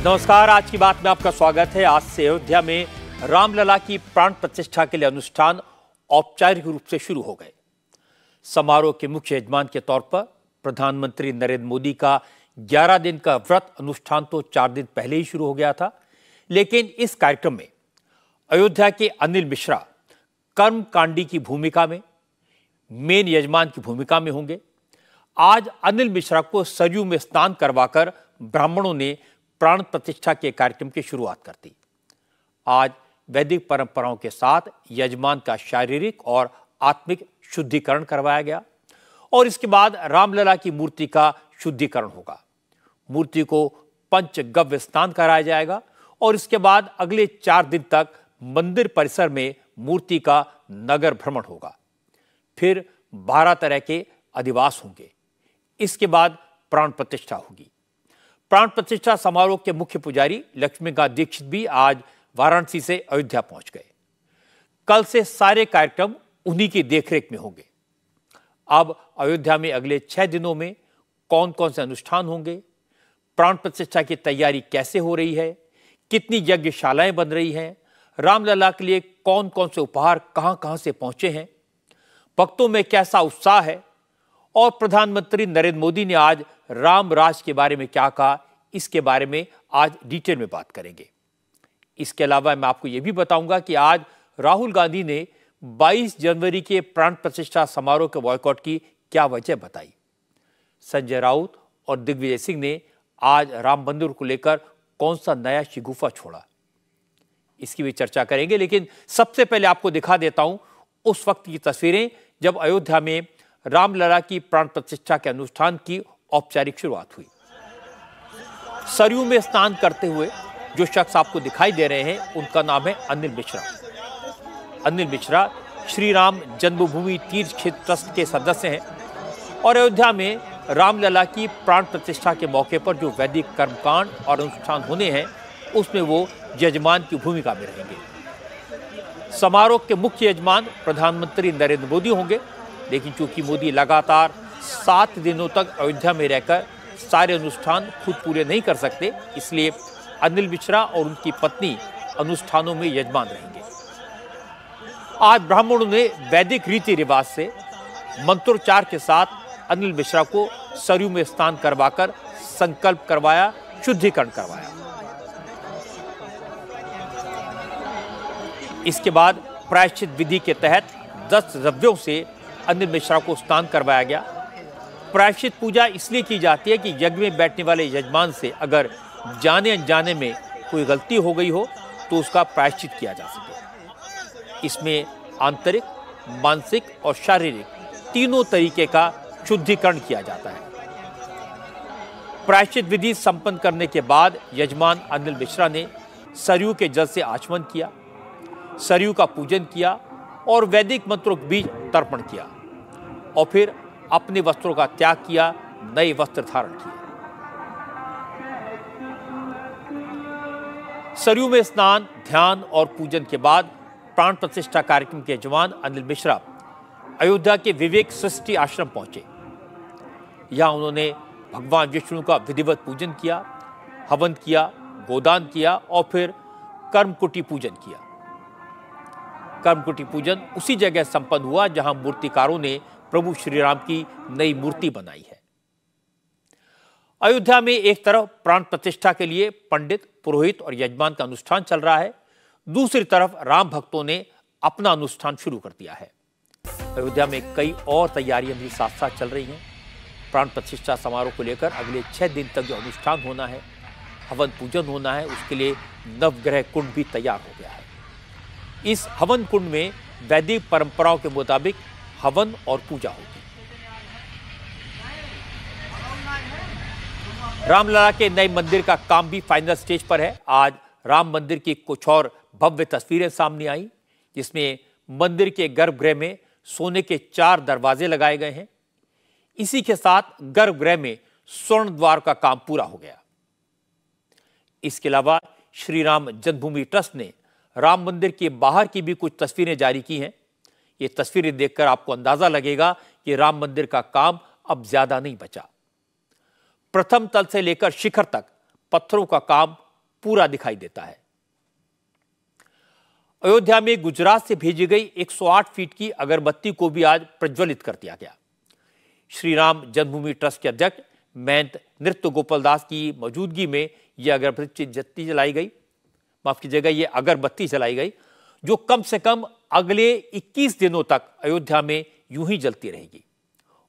नमस्कार, आज की बात में आपका स्वागत है। आज से अयोध्या में रामलला की प्राण प्रतिष्ठा के लिए अनुष्ठान औपचारिक रूप से शुरू हो गए। समारोह के मुख्य यजमान के तौर पर प्रधानमंत्री नरेंद्र मोदी का 11 दिन का व्रत अनुष्ठान तो 4 दिन पहले ही शुरू हो गया था, लेकिन इस कार्यक्रम में अयोध्या के अनिल मिश्रा कर्मकांडी की भूमिका में, मेन यजमान की भूमिका में होंगे। आज अनिल मिश्रा को सरयू में स्नान करवाकर ब्राह्मणों ने प्राण प्रतिष्ठा के कार्यक्रम की शुरुआत कर दी। आज वैदिक परंपराओं के साथ यजमान का शारीरिक और आत्मिक शुद्धिकरण करवाया गया और इसके बाद रामलला की मूर्ति का शुद्धिकरण होगा। मूर्ति को पंचगव्य स्नान कराया जाएगा और इसके बाद अगले 4 दिन तक मंदिर परिसर में मूर्ति का नगर भ्रमण होगा। फिर 12 तरह के अधिवास होंगे। इसके बाद प्राण प्रतिष्ठा होगी। प्राण प्रतिष्ठा समारोह के मुख्य पुजारी लक्ष्मीकांत दीक्षित भी आज वाराणसी से अयोध्या पहुंच गए। कल से सारे कार्यक्रम उन्हीं की देखरेख में होंगे। अब अयोध्या में अगले 6 दिनों में कौन कौन से अनुष्ठान होंगे, प्राण प्रतिष्ठा की तैयारी कैसे हो रही है, कितनी यज्ञशालाएं बन रही हैं, रामलला के लिए कौन कौन से उपहार कहां कहां से पहुंचे हैं, भक्तों में कैसा उत्साह है और प्रधानमंत्री नरेंद्र मोदी ने आज राम राज के बारे में क्या कहा, इसके बारे में आज डिटेल में बात करेंगे। इसके अलावा मैं आपको यह भी बताऊंगा कि आज राहुल गांधी ने 22 जनवरी के प्राण प्रतिष्ठा समारोह के बॉयकॉट की क्या वजह बताई। संजय राउत और दिग्विजय सिंह ने आज राम मंदिर को लेकर कौन सा नया शिगुफा छोड़ा, इसकी भी चर्चा करेंगे। लेकिन सबसे पहले आपको दिखा देता हूं उस वक्त की तस्वीरें जब अयोध्या में रामलला की प्राण प्रतिष्ठा के अनुष्ठान की औपचारिक शुरुआत हुई। सरयू में स्नान करते हुए जो शख्स आपको दिखाई दे रहे हैं उनका नाम है अनिल मिश्रा। अनिल मिश्रा श्री राम जन्मभूमि तीर्थ क्षेत्र ट्रस्ट के सदस्य हैं और अयोध्या में रामलला की प्राण प्रतिष्ठा के मौके पर जो वैदिक कर्मकांड और अनुष्ठान होने हैं उसमें वो यजमान की भूमिका में रहेंगे। समारोह के मुख्य यजमान प्रधानमंत्री नरेंद्र मोदी होंगे, लेकिन चूंकि मोदी लगातार 7 दिनों तक अयोध्या में रहकर सारे अनुष्ठान खुद पूरे नहीं कर सकते, इसलिए अनिल मिश्रा और उनकी पत्नी अनुष्ठानों में यजमान रहेंगे। आज ब्राह्मणों ने वैदिक रीति रिवाज से मंत्रोच्चार के साथ अनिल मिश्रा को सरयू में स्नान करवाकर संकल्प करवाया, शुद्धिकरण करवाया। इसके बाद प्रायश्चित विधि के तहत 10 द्रव्यों से अनिल मिश्रा को स्नान करवाया गया। प्रायश्चित पूजा इसलिए की जाती है कि यज्ञ में बैठने वाले यजमान से अगर जाने अनजाने में कोई गलती हो गई हो तो उसका प्रायश्चित किया जा सके। इसमें आंतरिक, मानसिक और शारीरिक तीनों तरीके का शुद्धिकरण किया जाता है। प्रायश्चित विधि संपन्न करने के बाद यजमान अनिल मिश्रा ने सरयू के जल से आचमन किया, सरयू का पूजन किया और वैदिक मंत्रों के बीच तर्पण किया और फिर अपने वस्त्रों का त्याग किया, नए वस्त्र धारण किए। सरयू में स्नान, ध्यान और पूजन के बाद प्राण प्रतिष्ठा कार्यक्रम के यजमान अनिल मिश्रा अयोध्या के विवेक सृष्टि आश्रम पहुंचे। यहां उन्होंने भगवान विष्णु का विधिवत पूजन किया, हवन किया, गोदान किया और फिर कर्मकुटी पूजन किया। कर्मकुटी पूजन उसी जगह संपन्न हुआ जहां मूर्तिकारों ने प्रभु श्री राम की नई मूर्ति बनाई है। अयोध्या में एक तरफ प्राण प्रतिष्ठा के लिए पंडित, पुरोहित और यजमान का अनुष्ठान चल रहा है, दूसरी तरफ राम भक्तों ने अपना अनुष्ठान शुरू कर दिया है। अयोध्या में कई और तैयारियां भी साथ साथ चल रही हैं। प्राण प्रतिष्ठा समारोह को लेकर अगले 6 दिन तक जो अनुष्ठान होना है, हवन पूजन होना है, उसके लिए नवग्रह कुंड भी तैयार हो गया है। इस हवन कुंड में वैदिक परंपराओं के मुताबिक हवन और पूजा होगी। रामलला के नए मंदिर का काम भी फाइनल स्टेज पर है। आज राम मंदिर की कुछ और भव्य तस्वीरें सामने आई, जिसमें मंदिर के गर्भगृह में सोने के 4 दरवाजे लगाए गए हैं। इसी के साथ गर्भगृह में स्वर्ण द्वार का काम पूरा हो गया। इसके अलावा श्री राम जन्मभूमि ट्रस्ट ने राम मंदिर के बाहर की भी कुछ तस्वीरें जारी की हैं। ये तस्वीरें देखकर आपको अंदाजा लगेगा कि राम मंदिर का काम अब ज्यादा नहीं बचा। प्रथम तल से लेकर शिखर तक पत्थरों का काम पूरा दिखाई देता है। अयोध्या में गुजरात से भेजी गई 108 फीट की अगरबत्ती को भी आज प्रज्वलित कर दिया गया। श्री राम जन्मभूमि ट्रस्ट के अध्यक्ष महंत नृत्य गोपाल दास की मौजूदगी में यह अगरबत्ती जलाई गई, माफ कीजिएगा, यह अगरबत्ती जलाई गई, जो कम से कम अगले 21 दिनों तक अयोध्या में यूं ही जलती रहेगी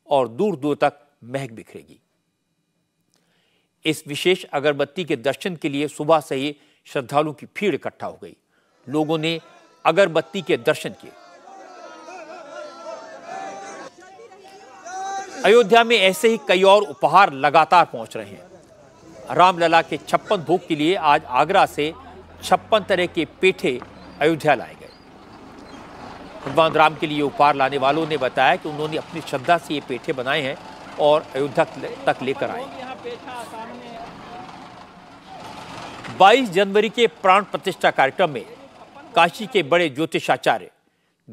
और दूर दूर तक महक बिखरेगी। इस विशेष अगरबत्ती के दर्शन के लिए सुबह से ही श्रद्धालुओं की भीड़ इकट्ठा हो गई। लोगों ने अगरबत्ती के दर्शन किए। अयोध्या में ऐसे ही कई और उपहार लगातार पहुंच रहे हैं। रामलला के 56 भोग के लिए आज आगरा से 56 तरह के पेठे अयोध्या लाए गए। भगवान राम के लिए उपहार लाने वालों ने बताया कि उन्होंने अपनी श्रद्धा से ये पेठे बनाए हैं और अयोध्या तक लेकर आए। 22 जनवरी के प्राण प्रतिष्ठा कार्यक्रम में काशी के बड़े ज्योतिषाचार्य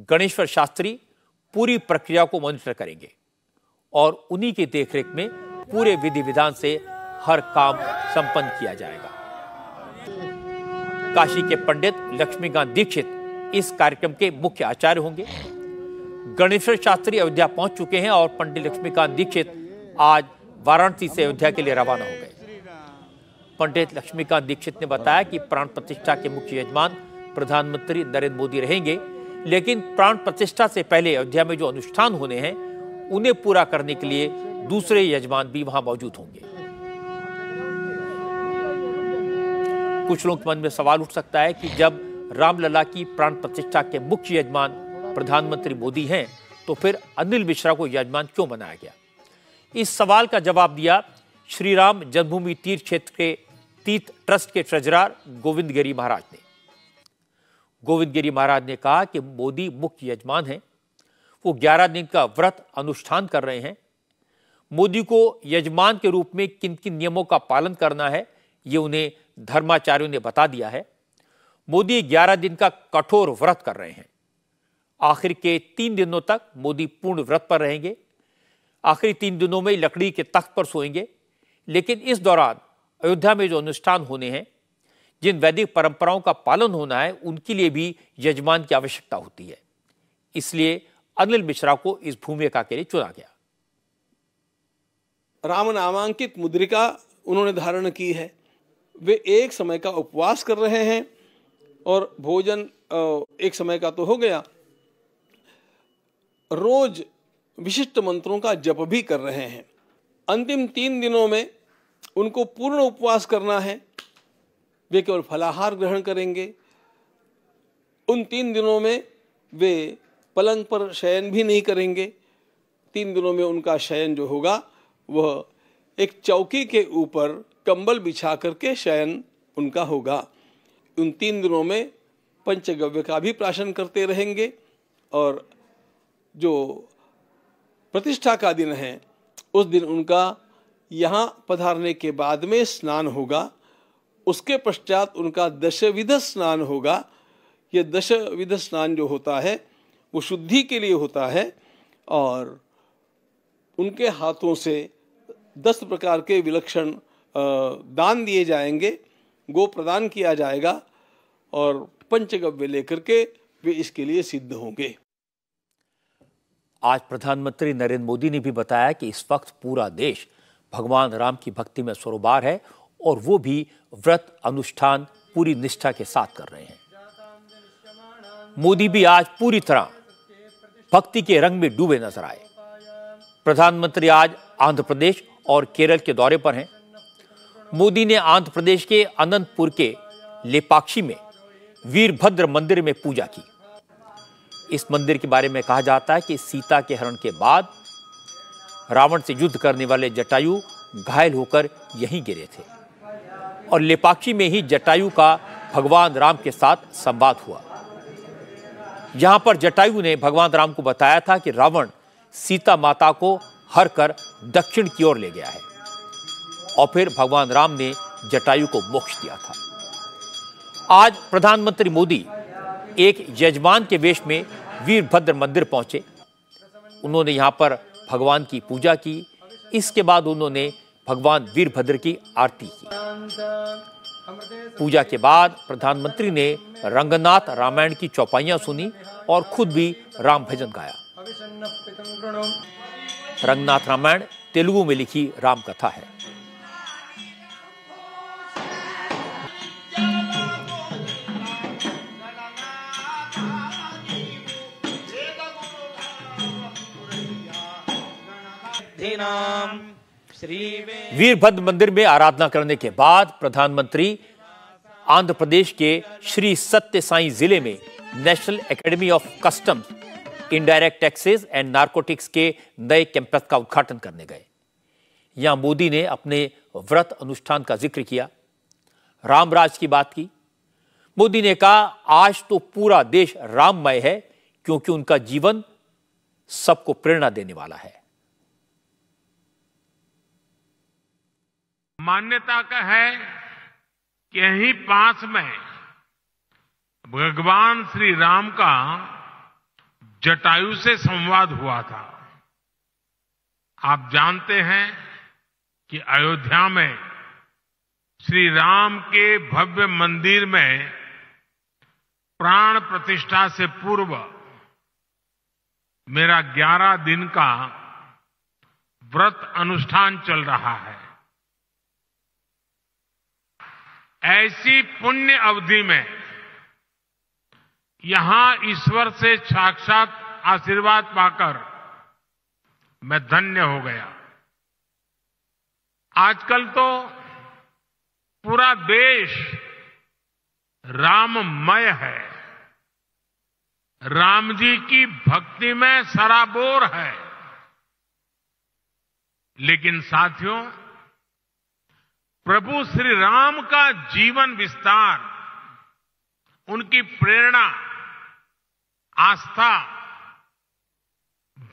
गणेश्वर शास्त्री पूरी प्रक्रिया को मॉनिटर करेंगे और उन्हीं की देखरेख में पूरे विधि विधान से हर काम संपन्न किया जाएगा। काशी के पंडित लक्ष्मीकांत दीक्षित इस कार्यक्रम के मुख्य आचार्य होंगे। गणेश्वर शास्त्री अयोध्या पहुंच चुके हैं और पंडित लक्ष्मीकांत दीक्षित आज वाराणसी से अयोध्या के लिए रवाना हो गए। पंडित लक्ष्मीकांत दीक्षित ने बताया कि प्राण प्रतिष्ठा के मुख्य यजमान प्रधानमंत्री नरेंद्र मोदी रहेंगे, लेकिन प्राण प्रतिष्ठा से पहले अयोध्या में जो अनुष्ठान होने हैं उन्हें पूरा करने के लिए दूसरे यजमान भी वहां मौजूद होंगे। कुछ लोगों के मन में सवाल उठ सकता है कि जब रामलला की प्राण प्रतिष्ठा के मुख्य यजमान प्रधानमंत्री मोदी हैं, तो फिर अनिल मिश्रा को यजमान क्यों बनाया गया? इस सवाल का जवाब दिया श्री राम जन्मभूमि तीर्थ क्षेत्र के तीर्थ ट्रस्ट के ट्रेजरर गोविंद गिरी महाराज ने। गोविंद गिरी महाराज ने कहा कि मोदी मुख्य यजमान हैं, वो 11 दिन का व्रत अनुष्ठान कर रहे हैं। मोदी को यजमान के रूप में किन किन नियमों का पालन करना है, ये उन्हें धर्माचार्यों ने बता दिया है। मोदी 11 दिन का कठोर व्रत कर रहे हैं। आखिर के 3 दिनों तक मोदी पूर्ण व्रत पर रहेंगे। आखिरी 3 दिनों में लकड़ी के तख्त पर सोएंगे, लेकिन इस दौरान अयोध्या में जो अनुष्ठान होने हैं, जिन वैदिक परंपराओं का पालन होना है, उनके लिए भी यजमान की आवश्यकता होती है। इसलिए अनिल मिश्रा को इस भूमिका के लिए चुना गया। राम नामांकित मुद्रिका उन्होंने धारण की है। वे एक समय का उपवास कर रहे हैं और भोजन एक समय का तो हो गया, रोज विशिष्ट मंत्रों का जप भी कर रहे हैं। अंतिम 3 दिनों में उनको पूर्ण उपवास करना है। वे केवल फलाहार ग्रहण करेंगे। उन 3 दिनों में वे पलंग पर शयन भी नहीं करेंगे। 3 दिनों में उनका शयन जो होगा वह एक चौकी के ऊपर कंबल बिछा करके शयन उनका होगा। उन 3 दिनों में पंचगव्य का भी प्राशन करते रहेंगे और जो प्रतिष्ठा का दिन है उस दिन उनका यहाँ पधारने के बाद में स्नान होगा। उसके पश्चात उनका दशविध स्नान होगा। यह दशविध स्नान जो होता है वो शुद्धि के लिए होता है और उनके हाथों से 10 प्रकार के विलक्षण दान दिए जाएंगे, गो प्रदान किया जाएगा और पंचगव्य लेकर के वे इसके लिए सिद्ध होंगे। आज प्रधानमंत्री नरेंद्र मोदी ने भी बताया कि इस वक्त पूरा देश भगवान राम की भक्ति में सरोबार है और वो भी व्रत अनुष्ठान पूरी निष्ठा के साथ कर रहे हैं। मोदी भी आज पूरी तरह भक्ति के रंग में डूबे नजर आए। प्रधानमंत्री आज आंध्र प्रदेश और केरल के दौरे पर हैं। मोदी ने आंध्र प्रदेश के अनंतपुर के लेपाक्षी में वीरभद्र मंदिर में पूजा की। इस मंदिर के बारे में कहा जाता है कि सीता के हरण के बाद रावण से युद्ध करने वाले जटायु घायल होकर यहीं गिरे थे और लेपाक्षी में ही जटायु का भगवान राम के साथ संवाद हुआ। यहां पर जटायु ने भगवान राम को बताया था कि रावण सीता माता को हर कर दक्षिण की ओर ले गया है और फिर भगवान राम ने जटायु को मोक्ष दिया था। आज प्रधानमंत्री मोदी एक यजमान के वेश में वीरभद्र मंदिर पहुंचे। उन्होंने यहां पर भगवान की पूजा की। इसके बाद उन्होंने भगवान वीरभद्र की आरती की। पूजा के बाद प्रधानमंत्री ने रंगनाथ रामायण की चौपाइयां सुनी और खुद भी राम भजन गाया। रंगनाथ रामायण तेलुगु में लिखी राम कथा है। वीरभद्र मंदिर में आराधना करने के बाद प्रधानमंत्री आंध्र प्रदेश के श्री सत्य साई जिले में national academy of customs, indirect taxes and narcotics के नए कैंपस का उद्घाटन करने गए। यहां मोदी ने अपने व्रत अनुष्ठान का जिक्र किया, रामराज की बात की। मोदी ने कहा, आज तो पूरा देश राममय है क्योंकि उनका जीवन सबको प्रेरणा देने वाला है। मान्यता का है कि यहीं पास में भगवान श्री राम का जटायु से संवाद हुआ था। आप जानते हैं कि अयोध्या में श्री राम के भव्य मंदिर में प्राण प्रतिष्ठा से पूर्व मेरा 11 दिन का व्रत अनुष्ठान चल रहा है। ऐसी पुण्य अवधि में यहां ईश्वर से साक्षात आशीर्वाद पाकर मैं धन्य हो गया। आजकल तो पूरा देश राममय है, राम जी की भक्ति में सराबोर है। लेकिन साथियों, प्रभु श्री राम का जीवन विस्तार, उनकी प्रेरणा, आस्था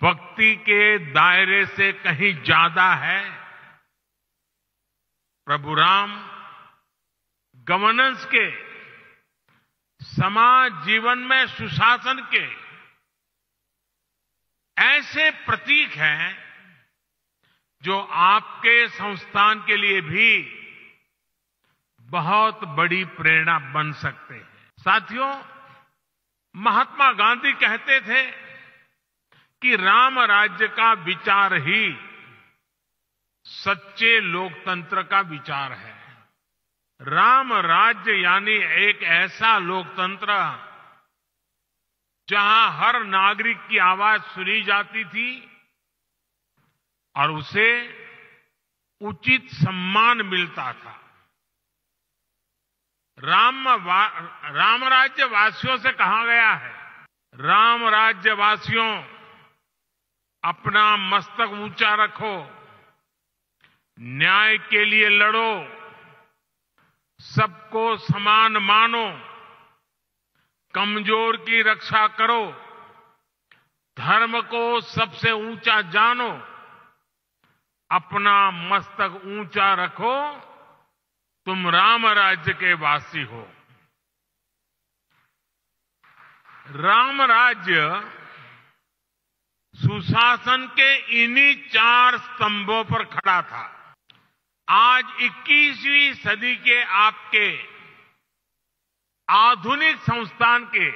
भक्ति के दायरे से कहीं ज्यादा है। प्रभु राम गवर्नेंस के, समाज जीवन में सुशासन के ऐसे प्रतीक हैं जो आपके संस्थान के लिए भी बहुत बड़ी प्रेरणा बन सकते हैं। साथियों, महात्मा गांधी कहते थे कि राम राज्य का विचार ही सच्चे लोकतंत्र का विचार है। राम राज्य यानी एक ऐसा लोकतंत्र जहां हर नागरिक की आवाज सुनी जाती थी और उसे उचित सम्मान मिलता था। राम राज्य वासियों से कहा गया है, राम राज्य वासियों अपना मस्तक ऊंचा रखो, न्याय के लिए लड़ो, सबको समान मानो, कमजोर की रक्षा करो, धर्म को सबसे ऊंचा जानो, अपना मस्तक ऊंचा रखो, तुम राम राज्य के वासी हो। राम राज्य सुशासन के इन्हीं 4 स्तंभों पर खड़ा था। आज 21वीं सदी के आपके आधुनिक संस्थान के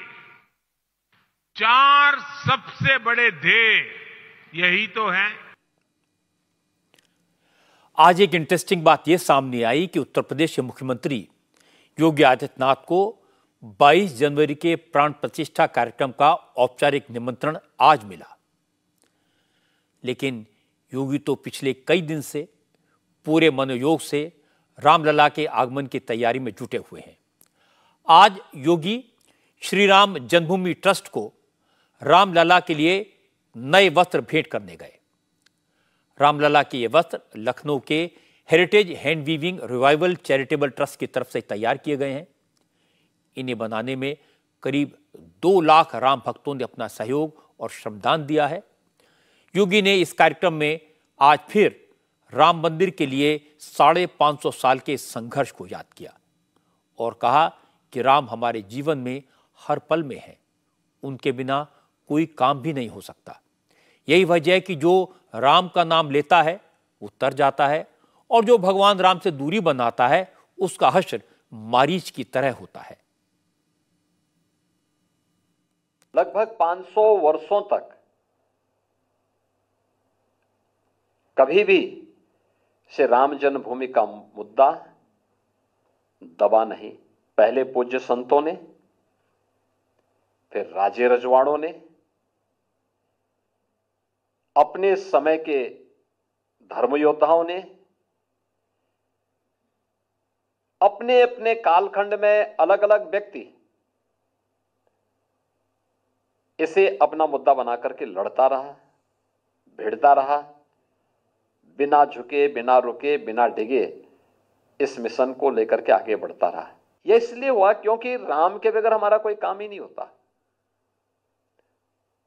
4 सबसे बड़े ध्येय यही तो है। आज एक इंटरेस्टिंग बात यह सामने आई कि उत्तर प्रदेश के मुख्यमंत्री योगी आदित्यनाथ को 22 जनवरी के प्राण प्रतिष्ठा कार्यक्रम का औपचारिक निमंत्रण आज मिला, लेकिन योगी तो पिछले कई दिन से पूरे मनोयोग से रामलला के आगमन की तैयारी में जुटे हुए हैं। आज योगी श्री राम जन्मभूमि ट्रस्ट को रामलला के लिए नए वस्त्र भेंट करने गए। रामलला के ये वस्त्र लखनऊ के heritage hand weaving revival charitable trust की तरफ से तैयार किए गए हैं। इन्हें बनाने में करीब 2 लाख राम भक्तों ने अपना सहयोग और श्रमदान दिया है। योगी ने इस कार्यक्रम में आज फिर राम मंदिर के लिए 550 साल के संघर्ष को याद किया और कहा कि राम हमारे जीवन में हर पल में है, उनके बिना कोई काम भी नहीं हो सकता। यही वजह है कि जो राम का नाम लेता है वो तर जाता है और जो भगवान राम से दूरी बनाता है उसका हश्र मारीच की तरह होता है। लगभग 500 वर्षों तक कभी भी श्री राम जन्मभूमि का मुद्दा दबा नहीं। पहले पूज्य संतों ने, फिर राजे रजवाड़ों ने, अपने समय के धर्म योद्धाओं ने अपने अपने कालखंड में अलग अलग व्यक्ति इसे अपना मुद्दा बना करके लड़ता रहा, भिड़ता रहा, बिना झुके, बिना रुके, बिना डिगे इस मिशन को लेकर के आगे बढ़ता रहा। यह इसलिए हुआ क्योंकि राम के बगैर हमारा कोई काम ही नहीं होता।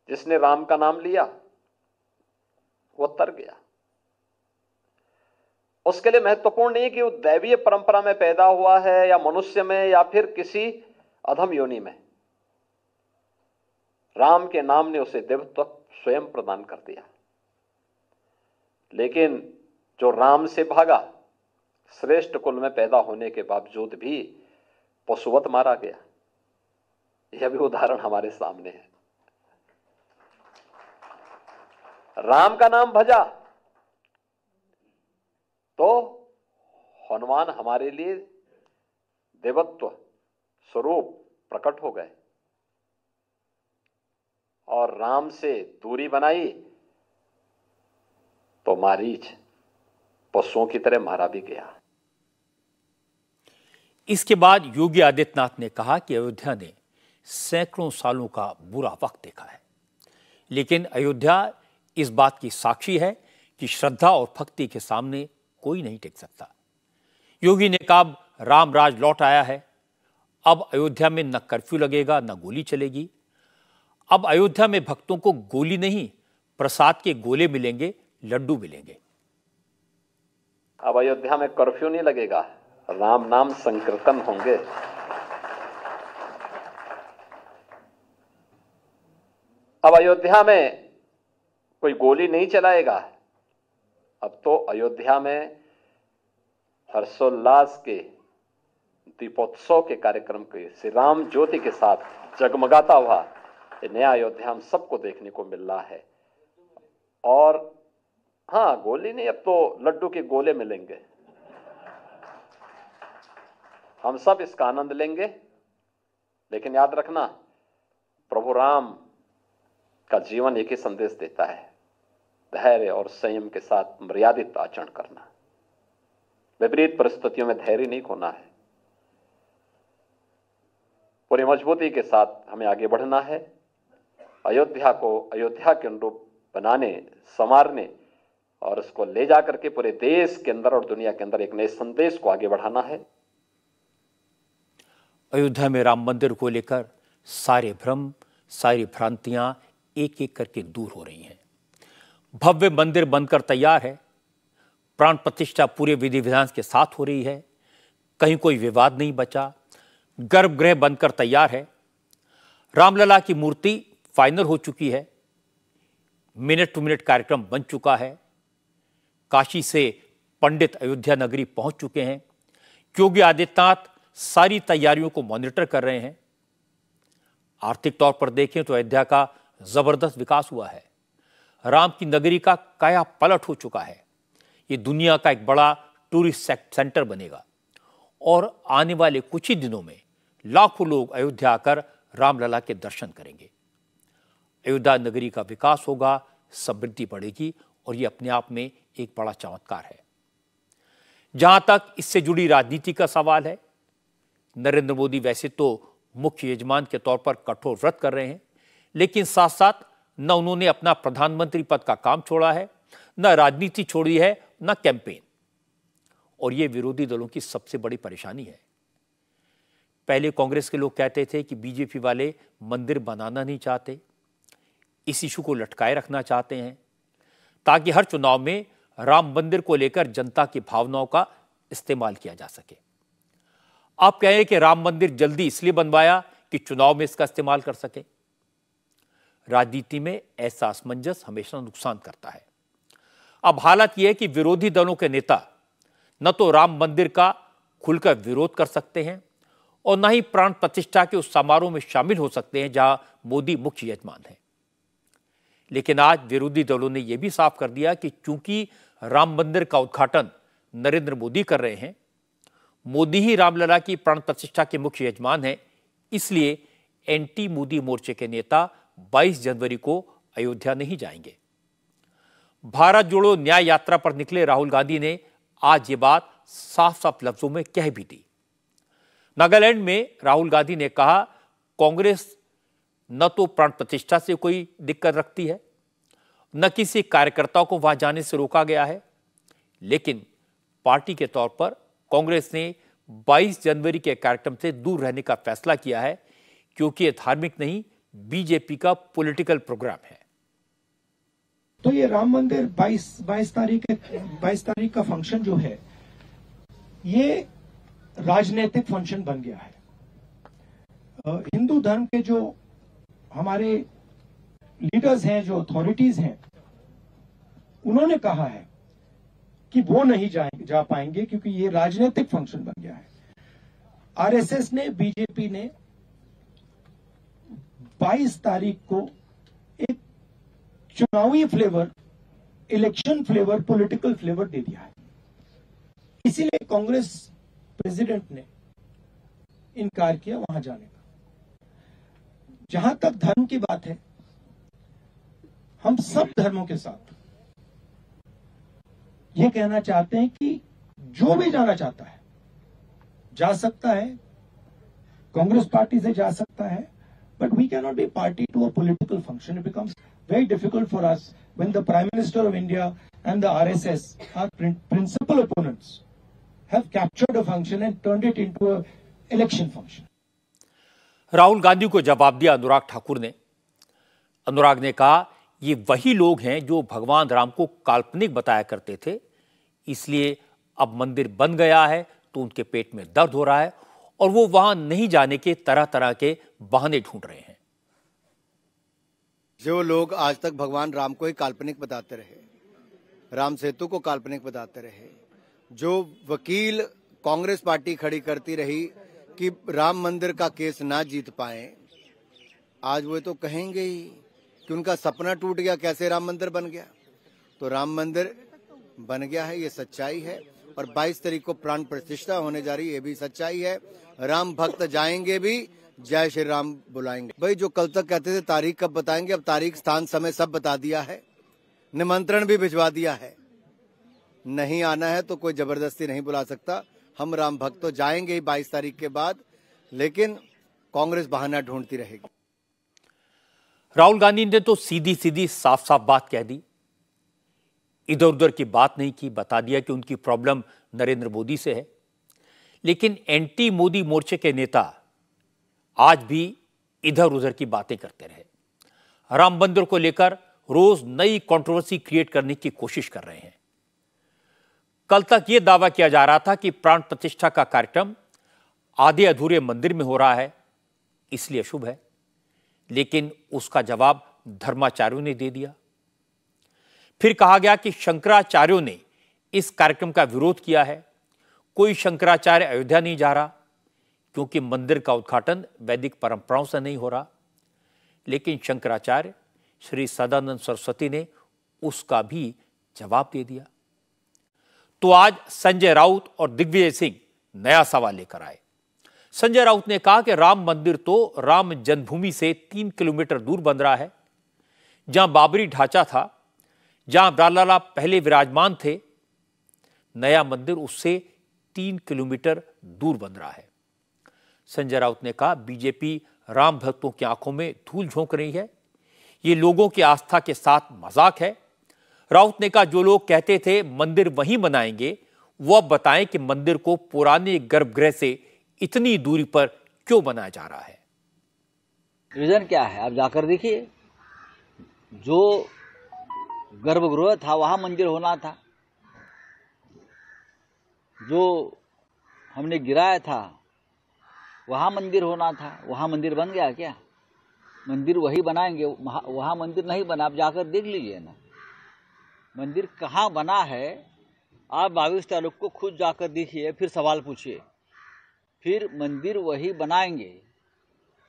जिसने राम का नाम लिया वो तर गया। उसके लिए महत्वपूर्ण नहीं कि वो दैवीय परंपरा में पैदा हुआ है या मनुष्य में या फिर किसी अधम योनि में। राम के नाम ने उसे देवत्व स्वयं प्रदान कर दिया। लेकिन जो राम से भागा, श्रेष्ठ कुल में पैदा होने के बावजूद भी पशुवत मारा गया। यह भी उदाहरण हमारे सामने है। राम का नाम भजा तो हनुमान हमारे लिए देवत्व स्वरूप प्रकट हो गए, और राम से दूरी बनाई तो मारीच पशुओं की तरह मारा भी गया। इसके बाद योगी आदित्यनाथ ने कहा कि अयोध्या ने सैकड़ों सालों का बुरा वक्त देखा है, लेकिन अयोध्या इस बात की साक्षी है कि श्रद्धा और भक्ति के सामने कोई नहीं टिक सकता। योगी ने कहा, राम राज लौट आया है। अब अयोध्या में न कर्फ्यू लगेगा, न गोली चलेगी। अब अयोध्या में भक्तों को गोली नहीं, प्रसाद के गोले मिलेंगे, लड्डू मिलेंगे। अब अयोध्या में कर्फ्यू नहीं लगेगा, राम नाम संकीर्तन होंगे। अब अयोध्या में कोई गोली नहीं चलाएगा। अब तो अयोध्या में हर्षोल्लास के दीपोत्सव के कार्यक्रम के श्री राम ज्योति के साथ जगमगाता हुआ ये नया अयोध्या हम सबको देखने को मिल रहा है। और हाँ, गोली नहीं, अब तो लड्डू के गोले मिलेंगे। हम सब इसका आनंद लेंगे। लेकिन याद रखना, प्रभु राम का जीवन एक ही संदेश देता है, धैर्य और संयम के साथ मर्यादित आचरण करना। विपरीत परिस्थितियों में धैर्य नहीं खोना है। पूरी मजबूती के साथ हमें आगे बढ़ना है। अयोध्या को अयोध्या के अनुरूप बनाने, संवारने और उसको ले जाकर के पूरे देश के अंदर और दुनिया के अंदर एक नए संदेश को आगे बढ़ाना है। अयोध्या में राम मंदिर को लेकर सारे भ्रम, सारी भ्रांतियां एक एक करके दूर हो रही हैं। भव्य मंदिर बनकर तैयार है। प्राण प्रतिष्ठा पूरे विधि विधान के साथ हो रही है। कहीं कोई विवाद नहीं बचा। गर्भगृह बनकर तैयार है। रामलला की मूर्ति फाइनल हो चुकी है। मिनट टू मिनट कार्यक्रम बन चुका है। काशी से पंडित अयोध्या नगरी पहुंच चुके हैं। योगी आदित्यनाथ सारी तैयारियों को मॉनिटर कर रहे हैं। आर्थिक तौर पर देखें तो अयोध्या का जबरदस्त विकास हुआ है। राम की नगरी का काया पलट हो चुका है। ये दुनिया का एक बड़ा टूरिस्ट सेंटर बनेगा और आने वाले कुछ ही दिनों में लाखों लोग अयोध्या आकर रामलला के दर्शन करेंगे। अयोध्या नगरी का विकास होगा, समृद्धि बढ़ेगी और ये अपने आप में एक बड़ा चमत्कार है। जहां तक इससे जुड़ी राजनीति का सवाल है, नरेंद्र मोदी वैसे तो मुख्य यजमान के तौर पर कठोर व्रत कर रहे हैं, लेकिन साथ साथ न उन्होंने अपना प्रधानमंत्री पद का काम छोड़ा है, न राजनीति छोड़ी है, न कैंपेन। और यह विरोधी दलों की सबसे बड़ी परेशानी है। पहले कांग्रेस के लोग कहते थे कि बीजेपी वाले मंदिर बनाना नहीं चाहते, इस इशू को लटकाए रखना चाहते हैं ताकि हर चुनाव में राम मंदिर को लेकर जनता की भावनाओं का इस्तेमाल किया जा सके। आप कह रहे हैं कि राम मंदिर जल्दी इसलिए बनवाया कि चुनाव में इसका इस्तेमाल कर सके। राजनीति में ऐसा असमंजस हमेशा नुकसान करता है। अब हालत यह है कि विरोधी दलों के नेता न तो राम मंदिर का खुलकर विरोध कर सकते हैं और न ही प्राण प्रतिष्ठा के उस समारोह में शामिल हो सकते हैं जहां मोदी मुख्य यजमान हैं। लेकिन आज विरोधी दलों ने यह भी साफ कर दिया कि चूंकि राम मंदिर का उद्घाटन नरेंद्र मोदी कर रहे हैं, मोदी ही रामलला की प्राण प्रतिष्ठा के मुख्य यजमान हैं, इसलिए एंटी मोदी मोर्चे के नेता 22 जनवरी को अयोध्या नहीं जाएंगे। भारत जोड़ो न्याय यात्रा पर निकले राहुल गांधी ने आज ये बात साफ साफ लफ्जों में कह भी दी। नागालैंड में राहुल गांधी ने कहा, कांग्रेस न तो प्राण प्रतिष्ठा से कोई दिक्कत रखती है, न किसी कार्यकर्ताओं को वहां जाने से रोका गया है, लेकिन पार्टी के तौर पर कांग्रेस ने 22 जनवरी के कार्यक्रम से दूर रहने का फैसला किया है, क्योंकि यह धार्मिक नहीं, बीजेपी का पॉलिटिकल प्रोग्राम है। तो ये राम मंदिर 22 तारीख का फंक्शन जो है, ये राजनीतिक फंक्शन बन गया है। हिंदू धर्म के जो हमारे लीडर्स हैं, जो अथॉरिटीज हैं, उन्होंने कहा है कि वो नहीं जा पाएंगे क्योंकि ये राजनीतिक फंक्शन बन गया है। आरएसएस ने, बीजेपी ने 22 तारीख को एक चुनावी flavour, election flavour, political flavour दे दिया है। इसीलिए कांग्रेस प्रेसिडेंट ने इनकार किया वहां जाने का। जहां तक धर्म की बात है, हम सब धर्मों के साथ ये कहना चाहते हैं कि जो भी जाना चाहता है जा सकता है, कांग्रेस पार्टी से जा सकता है, but we cannot be party to a political function. It becomes very difficult for us when the Prime Minister of India and the RSS, our principal opponents, have captured a function and turned it into a election function. Rahul Gandhi को जवाब दिया अनुराग ठाकुर ने। अनुराग ने कहा, ये वही लोग हैं जो भगवान राम को काल्पनिक बताया करते थे, इसलिए अब मंदिर बन गया है तो उनके पेट में दर्द हो रहा है और वो वहां नहीं जाने के तरह तरह के बहाने ढूंढ रहे हैं। जो लोग आज तक भगवान राम को ही काल्पनिक बताते रहे, राम सेतु को काल्पनिक बताते रहे, जो वकील कांग्रेस पार्टी खड़ी करती रही कि राम मंदिर का केस ना जीत पाए, आज वो तो कहेंगे ही कि उनका सपना टूट गया, कैसे राम मंदिर बन गया। तो राम मंदिर बन गया है, ये सच्चाई है। और 22 तारीख को प्राण प्रतिष्ठा होने जा रही है, ये भी सच्चाई है। राम भक्त जाएंगे भी, जय श्री राम बुलाएंगे। भाई जो कल तक कहते थे तारीख कब बताएंगे, अब तारीख, स्थान, समय सब बता दिया है, निमंत्रण भी भिजवा दिया है। नहीं आना है तो कोई जबरदस्ती नहीं बुला सकता। हम राम भक्त तो जाएंगे ही 22 तारीख के बाद, लेकिन कांग्रेस बहाना ढूंढती रहेगी। राहुल गांधी ने तो सीधी सीधी साफ साफ बात कह दी, इधर उधर की बात नहीं की, बता दिया कि उनकी प्रॉब्लम नरेंद्र मोदी से है। लेकिन एंटी मोदी मोर्चे के नेता आज भी इधर उधर की बातें करते रहे, राम मंदिर को लेकर रोज नई कंट्रोवर्सी क्रिएट करने की कोशिश कर रहे हैं। कल तक यह दावा किया जा रहा था कि प्राण प्रतिष्ठा का कार्यक्रम आधे अधूरे मंदिर में हो रहा है, इसलिए शुभ है, लेकिन उसका जवाब धर्माचार्यों ने दे दिया। फिर कहा गया कि शंकराचार्यों ने इस कार्यक्रम का विरोध किया है, कोई शंकराचार्य अयोध्या नहीं जा रहा क्योंकि मंदिर का उद्घाटन वैदिक परंपराओं से नहीं हो रहा। लेकिन शंकराचार्य श्री सदानंद सरस्वती ने उसका भी जवाब दे दिया। तो आज संजय राउत और दिग्विजय सिंह नया सवाल लेकर आए। संजय राउत ने कहा कि राम मंदिर तो राम जन्मभूमि से 3 किलोमीटर दूर बन रहा है, जहां बाबरी ढांचा था, जहां रामलला पहले विराजमान थे, नया मंदिर उससे 3 किलोमीटर दूर बन रहा है। संजय राउत ने कहा, बीजेपी राम भक्तों की आंखों में धूल झोंक रही है, ये लोगों की आस्था के साथ मजाक है। राउत ने कहा, जो लोग कहते थे मंदिर वहीं बनाएंगे, वो अब बताएं कि मंदिर को पुराने गर्भगृह से इतनी दूरी पर क्यों बनाया जा रहा है। रीजन क्या है, आप जाकर देखिए। जो गर्भगृह था वहां मंदिर होना था, जो हमने गिराया था वहां मंदिर होना था, वहां मंदिर बन गया क्या? मंदिर वही बनाएंगे, वहां मंदिर नहीं बना। आप जाकर देख लीजिए ना मंदिर कहाँ बना है। आप 22 तारीख को खुद जाकर देखिए, फिर सवाल पूछिए। फिर मंदिर वही बनाएंगे।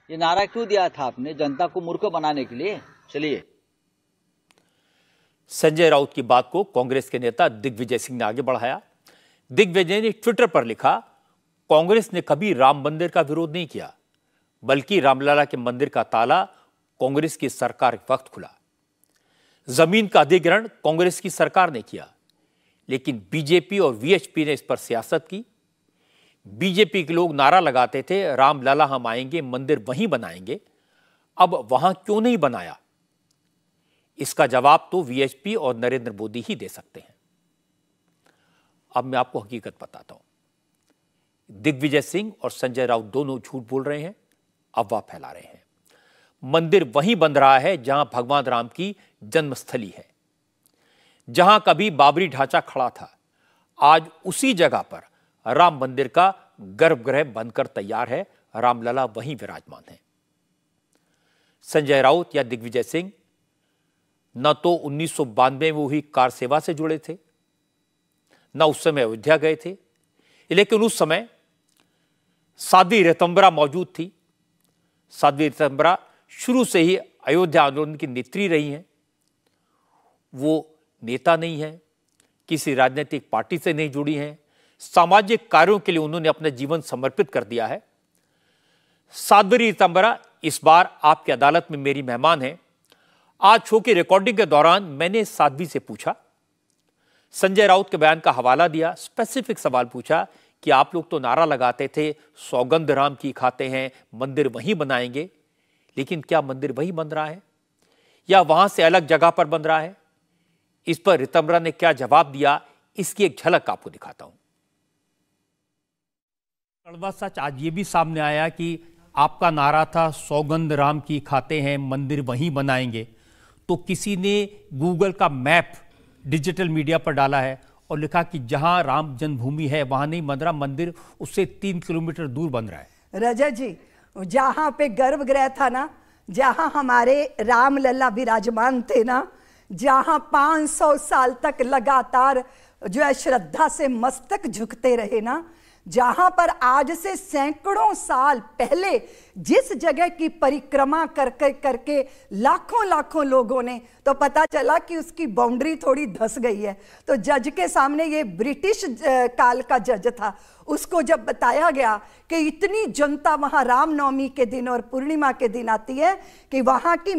ये नारा क्यों दिया था आपने? जनता को मूर्ख बनाने के लिए? चलिए। संजय राउत की बात को कांग्रेस के नेता दिग्विजय सिंह ने आगे बढ़ाया। दिग्विजय ने ट्विटर पर लिखा, कांग्रेस ने कभी राम मंदिर का विरोध नहीं किया, बल्कि रामलला के मंदिर का ताला कांग्रेस की सरकार के वक्त खुला। जमीन का अधिग्रहण कांग्रेस की सरकार ने किया, लेकिन बीजेपी और वीएचपी ने इस पर सियासत की। बीजेपी के लोग नारा लगाते थे, रामलला हम आएंगे, मंदिर वहीं बनाएंगे। अब वहां क्यों नहीं बनाया? इसका जवाब तो वीएचपी और नरेंद्र मोदी ही दे सकते हैं। अब मैं आपको हकीकत बताता हूं। दिग्विजय सिंह और संजय राउत दोनों झूठ बोल रहे हैं, अफवाह फैला रहे हैं। मंदिर वहीं बन रहा है जहां भगवान राम की जन्मस्थली है। जहां कभी बाबरी ढांचा खड़ा था, आज उसी जगह पर राम मंदिर का गर्भगृह बनकर तैयार है। रामलला वहीं विराजमान है। संजय राउत या दिग्विजय सिंह न तो 1992 में हुई कार सेवा से जुड़े थे, न उस समय अयोध्या गए थे, लेकिन उस समय साध्वी ऋतंबरा मौजूद थी। साध्वी ऋतंबरा शुरू से ही अयोध्या आंदोलन की नेत्री रही हैं। वो नेता नहीं है, किसी राजनीतिक पार्टी से नहीं जुड़ी हैं, सामाजिक कार्यों के लिए उन्होंने अपना जीवन समर्पित कर दिया है। साध्वी ऋतंबरा इस बार आपकी अदालत में मेरी मेहमान है। आज शो की रिकॉर्डिंग के दौरान मैंने साध्वी से पूछा, संजय राउत के बयान का हवाला दिया, स्पेसिफिक सवाल पूछा कि आप लोग तो नारा लगाते थे, सौगंध राम की खाते हैं, मंदिर वहीं बनाएंगे, लेकिन क्या मंदिर वहीं बन रहा है या वहां से अलग जगह पर बन रहा है? इस पर ऋतंबरा ने क्या जवाब दिया, इसकी एक झलक आपको दिखाता हूं। कड़वा सच आज ये भी सामने आया कि आपका नारा था सौगंध राम की खाते हैं, मंदिर वहीं बनाएंगे, तो किसी ने गूगल का मैप डिजिटल मीडिया पर डाला है और लिखा कि जहां राम जन्मभूमि है वहां नहीं बन रहा, मंदिर उससे 3 किलोमीटर दूर बन रहा है। रजत जी, जहां पे गर्भगृह था ना, जहां हमारे रामलला विराजमान थे ना, जहां 500 साल तक लगातार जो है श्रद्धा से मस्तक झुकते रहे ना, जहां पर आज से सैकड़ों साल पहले जिस जगह की परिक्रमा करके लाखों लाखों लोगों ने, तो पता चला कि उसकी बाउंड्री थोड़ी धंस गई है। तो जज के सामने, ये ब्रिटिश काल का जज था, उसको जब बताया गया कि इतनी जनता वहां रामनवमी के दिन और पूर्णिमा के दिन आती है कि वहां की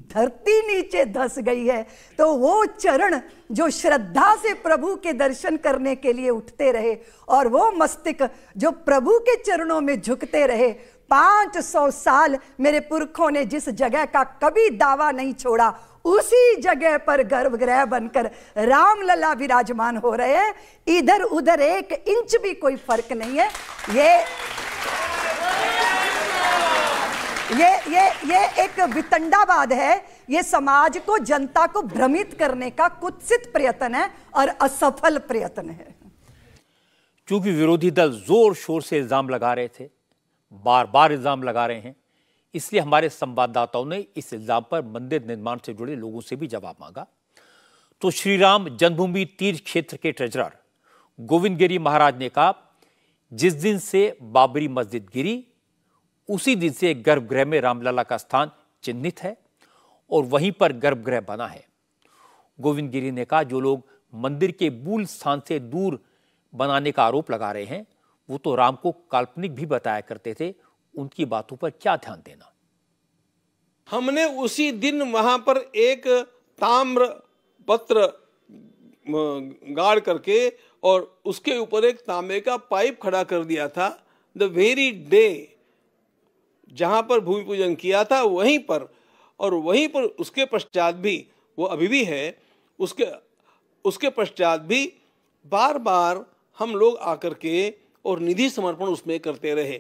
धरती नीचे धंस गई है, तो वो चरण जो श्रद्धा से प्रभु के दर्शन करने के लिए उठते रहे और वो मस्तिष्क जो प्रभु के चरणों में झुकते रहे, 500 साल मेरे पुरखों ने जिस जगह का कभी दावा नहीं छोड़ा, उसी जगह पर गर्भगृह बनकर रामलला विराजमान हो रहे हैं। इधर उधर 1 इंच भी कोई फर्क नहीं है। ये एक वितंडावाद है। ये समाज को, जनता को भ्रमित करने का कुत्सित प्रयत्न है और असफल प्रयत्न है। क्योंकि विरोधी दल जोर शोर से इल्जाम लगा रहे थे, बार बार इल्जाम लगा रहे हैं, इसलिए हमारे संवाददाताओं ने इस इल्जाम पर मंदिर निर्माण से जुड़े लोगों से भी जवाब मांगा। तो श्री राम जन्मभूमि तीर्थ क्षेत्र के ट्रेजरर गोविंद गिरी महाराज ने कहा, जिस दिन से बाबरी मस्जिद गिरी उसी दिन से गर्भगृह में रामलला का स्थान चिन्हित है और वहीं पर गर्भगृह बना है। गोविंद गिरी ने कहा, जो लोग मंदिर के मूल स्थान से दूर बनाने का आरोप लगा रहे हैं, वो तो राम को काल्पनिक भी बताया करते थे, उनकी बातों पर क्या ध्यान देना। हमने उसी दिन वहां पर एक ताम्र पत्र गाड़ करके और उसके ऊपर एक तांबे का पाइप खड़ा कर दिया था। द वेरी डे जहां पर भूमि पूजन किया था वहीं पर, और वहीं पर उसके पश्चात भी, वो अभी भी है, उसके पश्चात भी बार बार हम लोग आकर के और निधि समर्पण उसमें करते रहे।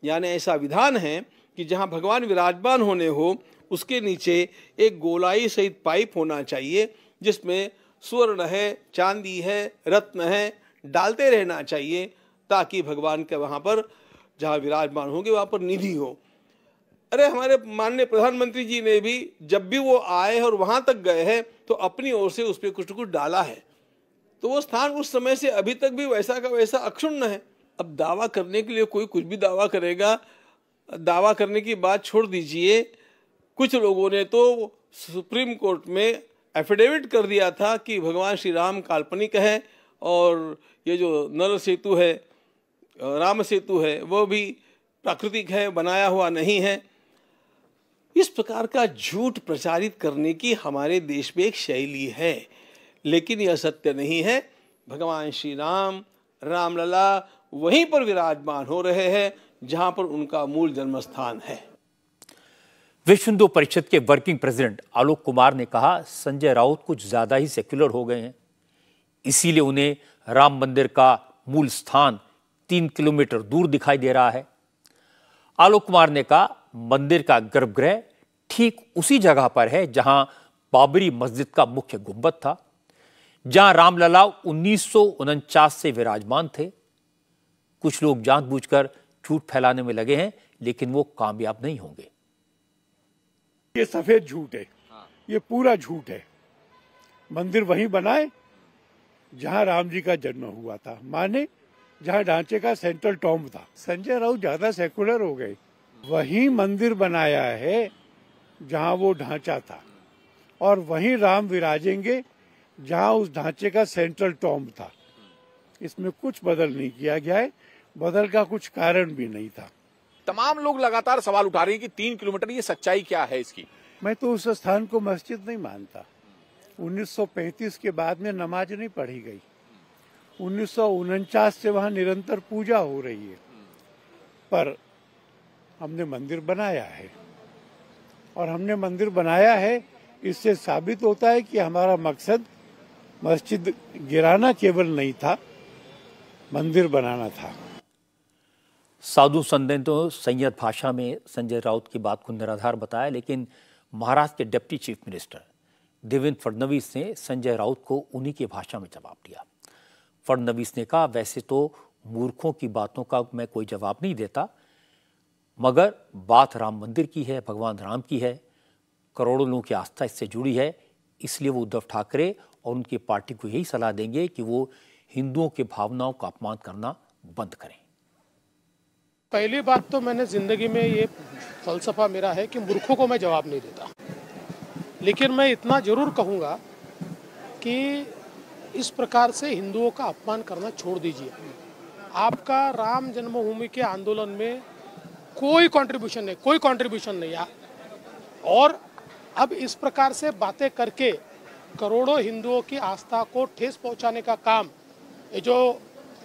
यानी ऐसा विधान है कि जहां भगवान विराजमान होने हो उसके नीचे एक गोलाई सहित पाइप होना चाहिए, जिसमें स्वर्ण है, चांदी है, रत्न है, डालते रहना चाहिए, ताकि भगवान के वहां पर जहां विराजमान होंगे वहां पर निधि हो। अरे हमारे माननीय प्रधानमंत्री जी ने भी जब भी वो आए और वहां तक गए हैं तो अपनी ओर से उस पर कुछ न कुछ डाला है। तो वो स्थान उस समय से अभी तक भी वैसा का वैसा अक्षुण्ण है। अब दावा करने के लिए कोई कुछ भी दावा करेगा। दावा करने की बात छोड़ दीजिए, कुछ लोगों ने तो सुप्रीम कोर्ट में एफिडेविट कर दिया था कि भगवान श्री राम काल्पनिक है और ये जो नल सेतु है, राम सेतु है, वो भी प्राकृतिक है, बनाया हुआ नहीं है। इस प्रकार का झूठ प्रचारित करने की हमारे देश में एक शैली है, लेकिन यह सत्य नहीं है। भगवान श्री राम, रामलला वहीं पर विराजमान हो रहे हैं जहां पर उनका मूल जन्म स्थान है। विश्व हिंदू परिषद के वर्किंग प्रेसिडेंट आलोक कुमार ने कहा, संजय राउत कुछ ज्यादा ही सेक्युलर हो गए हैं, इसीलिए उन्हें राम मंदिर का मूल स्थान 3 किलोमीटर दूर दिखाई दे रहा है। आलोक कुमार ने कहा, मंदिर का गर्भगृह ठीक उसी जगह पर है जहां बाबरी मस्जिद का मुख्य गुंबद था, जहां रामलला 1949 से विराजमान थे। कुछ लोग जानबूझकर झूठ फैलाने में लगे हैं, लेकिन वो कामयाब नहीं होंगे। ये सफेद झूठ है, ये पूरा झूठ है। मंदिर वहीं बनाए जहां राम जी का जन्म हुआ था, माने जहां ढांचे का सेंट्रल टॉम्ब था। संजय राउत ज्यादा सेकुलर हो गए। वहीं मंदिर बनाया है जहां वो ढांचा था, और वहीं राम विराजेंगे जहां उस ढांचे का सेंट्रल टॉम्ब था। इसमें कुछ बदल नहीं किया गया है, बदल का कुछ कारण भी नहीं था। तमाम लोग लगातार सवाल उठा रहे हैं कि 3 किलोमीटर, ये सच्चाई क्या है इसकी? मैं तो उस स्थान को मस्जिद नहीं मानता। 1935 के बाद में नमाज नहीं पढ़ी गई। 1949 से वहां निरंतर पूजा हो रही है, पर हमने मंदिर बनाया है, और हमने मंदिर बनाया है, इससे साबित होता है कि हमारा मकसद मस्जिद गिराना केवल नहीं था, मंदिर बनाना था। साधु संत ने तो संयत भाषा में संजय राउत की बात को निराधार बताया, लेकिन महाराष्ट्र के deputy chief minister Devendra Fadnavis ने संजय राउत को उन्हीं की भाषा में जवाब दिया। फडणवीस ने कहा, वैसे तो मूर्खों की बातों का मैं कोई जवाब नहीं देता, मगर बात राम मंदिर की है, भगवान राम की है, करोड़ों लोगों की आस्था इससे जुड़ी है, इसलिए वो उद्धव ठाकरे और उनकी पार्टी को यही सलाह देंगे कि वो हिंदुओं की भावनाओं का अपमान करना बंद करें। पहली बात तो मैंने जिंदगी में ये फलसफा मेरा है कि मूर्खों को मैं जवाब नहीं देता, लेकिन मैं इतना जरूर कहूँगा कि इस प्रकार से हिंदुओं का अपमान करना छोड़ दीजिए। आपका राम जन्मभूमि के आंदोलन में कोई कंट्रीब्यूशन नहीं है, और अब इस प्रकार से बातें करके करोड़ों हिंदुओं की आस्था को ठेस पहुंचाने का काम ये जो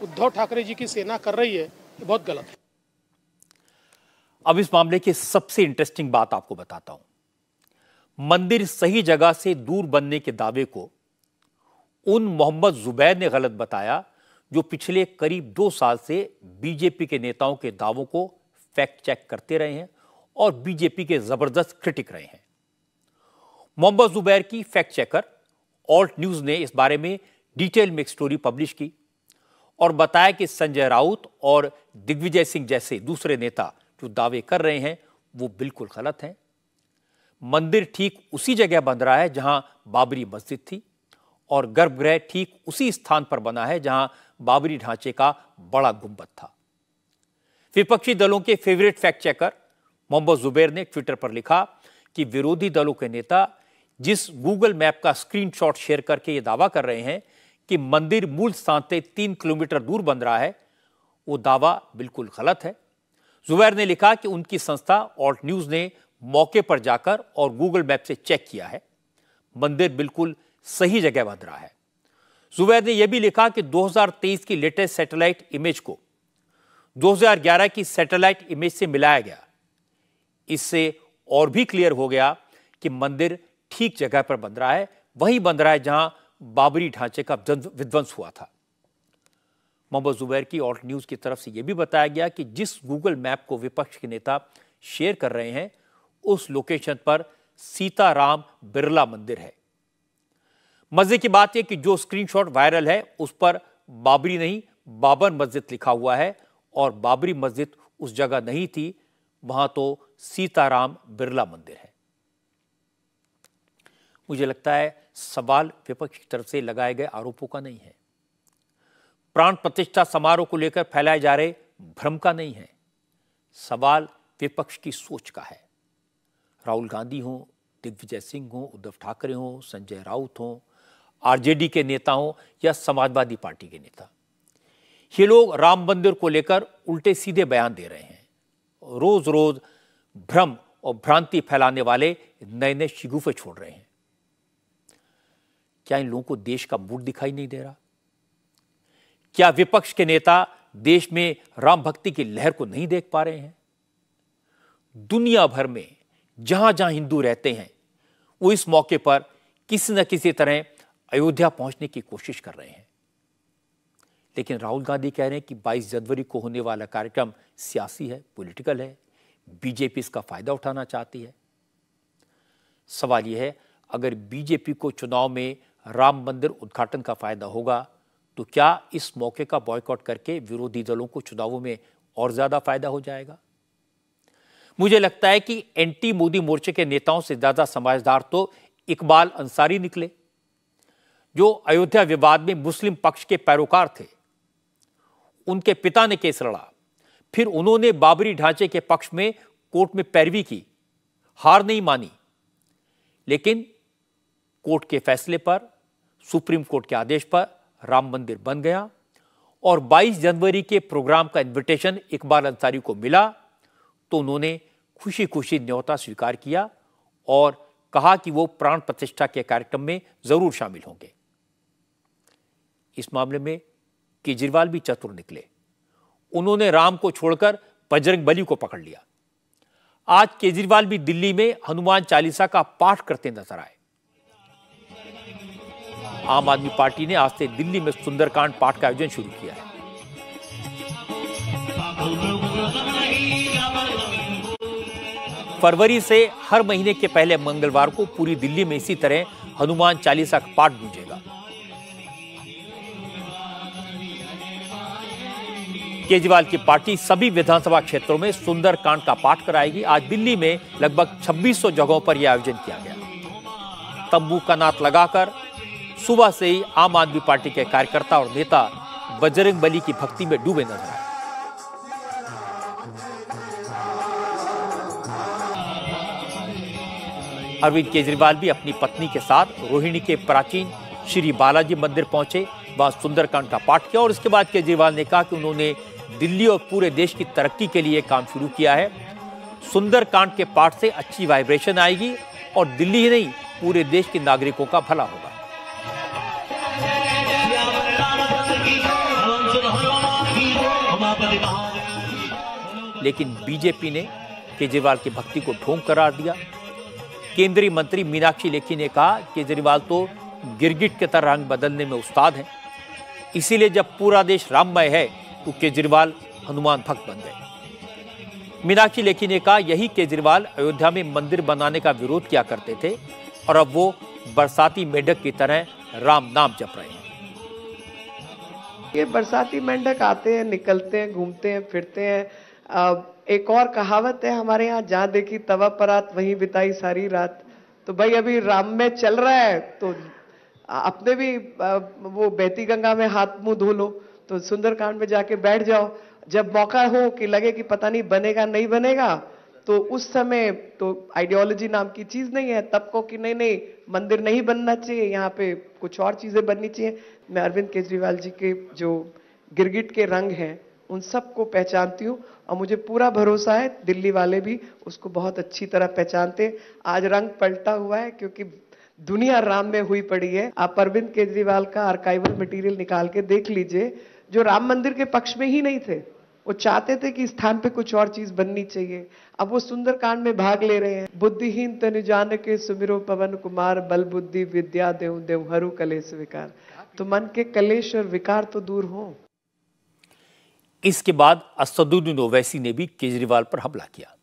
उद्धव ठाकरे जी की सेना कर रही है, ये बहुत गलत है। अब इस मामले की सबसे इंटरेस्टिंग बात आपको बताता हूं। मंदिर सही जगह से दूर बनने के दावे को उन मोहम्मद जुबैर ने गलत बताया, जो पिछले करीब 2 साल से बीजेपी के नेताओं के दावों को फैक्ट चेक करते रहे हैं और बीजेपी के जबरदस्त क्रिटिक रहे हैं। मोहम्मद जुबैर की फैक्ट चेकर ऑल्ट न्यूज ने इस बारे में डिटेल में एक स्टोरी पब्लिश की और बताया कि संजय राउत और दिग्विजय सिंह जैसे दूसरे नेता जो दावे कर रहे हैं वो बिल्कुल गलत हैं। मंदिर ठीक उसी जगह बन रहा है जहां बाबरी मस्जिद थी, और गर्भगृह ठीक उसी स्थान पर बना है जहां बाबरी ढांचे का बड़ा गुंबद था। विपक्षी दलों के favourite fact checker Mohammed Zubair ने ट्विटर पर लिखा कि विरोधी दलों के नेता जिस गूगल मैप का स्क्रीनशॉट शेयर करके यह दावा कर रहे हैं कि मंदिर मूल स्थान से 3 किलोमीटर दूर बन रहा है, वो दावा बिल्कुल गलत है। जुबैर ने लिखा कि उनकी संस्था ऑल्ट न्यूज ने मौके पर जाकर और गूगल मैप से चेक किया है, मंदिर बिल्कुल सही जगह बन रहा है। जुबैर ने यह भी लिखा कि 2023 की लेटेस्ट सैटेलाइट इमेज को 2011 की सैटेलाइट इमेज से मिलाया गया। इससे और भी क्लियर हो गया कि मंदिर ठीक जगह पर बन रहा है, वहीं बन रहा है जहां बाबरी ढांचे का विध्वंस हुआ था। मोहम्मद जुबैर की ऑल्ट न्यूज की तरफ से यह भी बताया गया कि जिस गूगल मैप को विपक्ष के नेता शेयर कर रहे हैं, उस लोकेशन पर सीताराम बिरला मंदिर है। मजे की बात यह कि जो स्क्रीनशॉट वायरल है उस पर बाबरी नहीं बाबर मस्जिद लिखा हुआ है, और बाबरी मस्जिद उस जगह नहीं थी, वहां तो सीताराम बिरला मंदिर है। मुझे लगता है सवाल विपक्ष की तरफ से लगाए गए आरोपों का नहीं है, प्राण प्रतिष्ठा समारोह को लेकर फैलाए जा रहे भ्रम का नहीं है, सवाल विपक्ष की सोच का है। राहुल गांधी हों, दिग्विजय सिंह हों, उद्धव ठाकरे हों, संजय राउत हों, आरजेडी के नेता हों या समाजवादी पार्टी के नेता, ये लोग राम मंदिर को लेकर उल्टे सीधे बयान दे रहे हैं। रोज रोज भ्रम और भ्रांति फैलाने वाले नए नए शिगुफे छोड़ रहे हैं। क्या इन लोगों को देश का मूड दिखाई नहीं दे रहा? क्या विपक्ष के नेता देश में राम भक्ति की लहर को नहीं देख पा रहे हैं? दुनिया भर में जहां जहां हिंदू रहते हैं वो इस मौके पर किसी न किसी तरह अयोध्या पहुंचने की कोशिश कर रहे हैं। लेकिन राहुल गांधी कह रहे हैं कि 22 जनवरी को होने वाला कार्यक्रम सियासी है, पॉलिटिकल है, बीजेपी इसका फायदा उठाना चाहती है। सवाल यह है, अगर बीजेपी को चुनाव में राम मंदिर उद्घाटन का फायदा होगा तो क्या इस मौके का बॉयकॉट करके विरोधी दलों को चुनावों में और ज्यादा फायदा हो जाएगा? मुझे लगता है कि एंटी मोदी मोर्चे के नेताओं से ज्यादा समझदार तो इकबाल अंसारी निकले, जो अयोध्या विवाद में मुस्लिम पक्ष के पैरोकार थे। उनके पिता ने केस लड़ा, फिर उन्होंने बाबरी ढांचे के पक्ष में कोर्ट में पैरवी की, हार नहीं मानी, लेकिन कोर्ट के फैसले पर, सुप्रीम कोर्ट के आदेश पर राम मंदिर बन गया और 22 जनवरी के प्रोग्राम का इन्विटेशन इकबाल अंसारी को मिला तो उन्होंने खुशी खुशी न्योता स्वीकार किया और कहा कि वो प्राण प्रतिष्ठा के कार्यक्रम में जरूर शामिल होंगे। इस मामले में केजरीवाल भी चतुर निकले। उन्होंने राम को छोड़कर बजरंग बली को पकड़ लिया। आज केजरीवाल भी दिल्ली में हनुमान चालीसा का पाठ करते नजर आए। आम आदमी पार्टी ने आज से दिल्ली में सुंदरकांड पाठ का आयोजन शुरू किया है। फरवरी से हर महीने के पहले मंगलवार को पूरी दिल्ली में इसी तरह हनुमान चालीसा का पाठ गूंजेगा। केजरीवाल की पार्टी सभी विधानसभा क्षेत्रों में सुंदरकांड का पाठ कराएगी। आज दिल्ली में लगभग 2600 जगहों पर यह आयोजन किया गया। तंबू का नाथ लगाकर सुबह से ही आम आदमी पार्टी के कार्यकर्ता और नेता बजरंग बली की भक्ति में डूबे नजर आए। अरविंद केजरीवाल भी अपनी पत्नी के साथ रोहिणी के प्राचीन श्री बालाजी मंदिर पहुंचे, वहां सुंदरकांड का पाठ किया और इसके बाद केजरीवाल ने कहा कि उन्होंने दिल्ली और पूरे देश की तरक्की के लिए काम शुरू किया है। सुंदरकांड के पाठ से अच्छी वाइब्रेशन आएगी और दिल्ली ही नहीं पूरे देश के नागरिकों का भला होगा। लेकिन बीजेपी ने केजरीवाल की भक्ति को ढोंग करार दिया। केंद्रीय मंत्री मीनाक्षी लेखी ने कहा केजरीवाल तो गिरगिट के तरह रंग बदलने में उस्ताद हैं, इसीलिए जब पूरा देश राममय है तो केजरीवाल हनुमान भक्त बन गए। मीनाक्षी लेखी ने कहा यही केजरीवाल अयोध्या में मंदिर बनाने का विरोध किया करते थे और अब वो बरसाती मेंढक की तरह राम नाम जप रहे हैं। ये बरसाती मेंढक आते हैं, निकलते हैं, घूमते हैं, फिरते हैं। एक और कहावत है हमारे यहाँ, जहाँ देखी तवा परात वहीं बिताई सारी रात। तो भाई अभी राम में चल रहा है तो अपने भी वो बहती गंगा में हाथ मुंह धो लो, तो सुंदरकांड में जाके बैठ जाओ। जब मौका हो कि लगे कि पता नहीं बनेगा नहीं बनेगा, तो उस समय तो आइडियोलॉजी नाम की चीज नहीं है, तब को कि नहीं मंदिर नहीं बनना चाहिए, यहाँ पे कुछ और चीजें बननी चाहिए। मैं अरविंद केजरीवाल जी के जो गिरगिट के रंग हैं उन सबको पहचानती हूँ और मुझे पूरा भरोसा है दिल्ली वाले भी उसको बहुत अच्छी तरह पहचानते। आज रंग पलटा हुआ है क्योंकि दुनिया राम में हुई पड़ी है। आप अरविंद केजरीवाल का आर्काइवल मटेरियल निकाल के देख लीजिए, जो राम मंदिर के पक्ष में ही नहीं थे, वो चाहते थे कि इस स्थान पे कुछ और चीज बननी चाहिए। अब वो सुंदरकांड में भाग ले रहे हैं। बुद्धिहीन तनु जान के सुमिरो पवन कुमार, बल बुद्धि विद्या देव देव हरू कलेश विकार। तो मन के कलेश और विकार तो दूर हो। इसके बाद असदुद्दीन ओवैसी ने भी केजरीवाल पर हमला किया।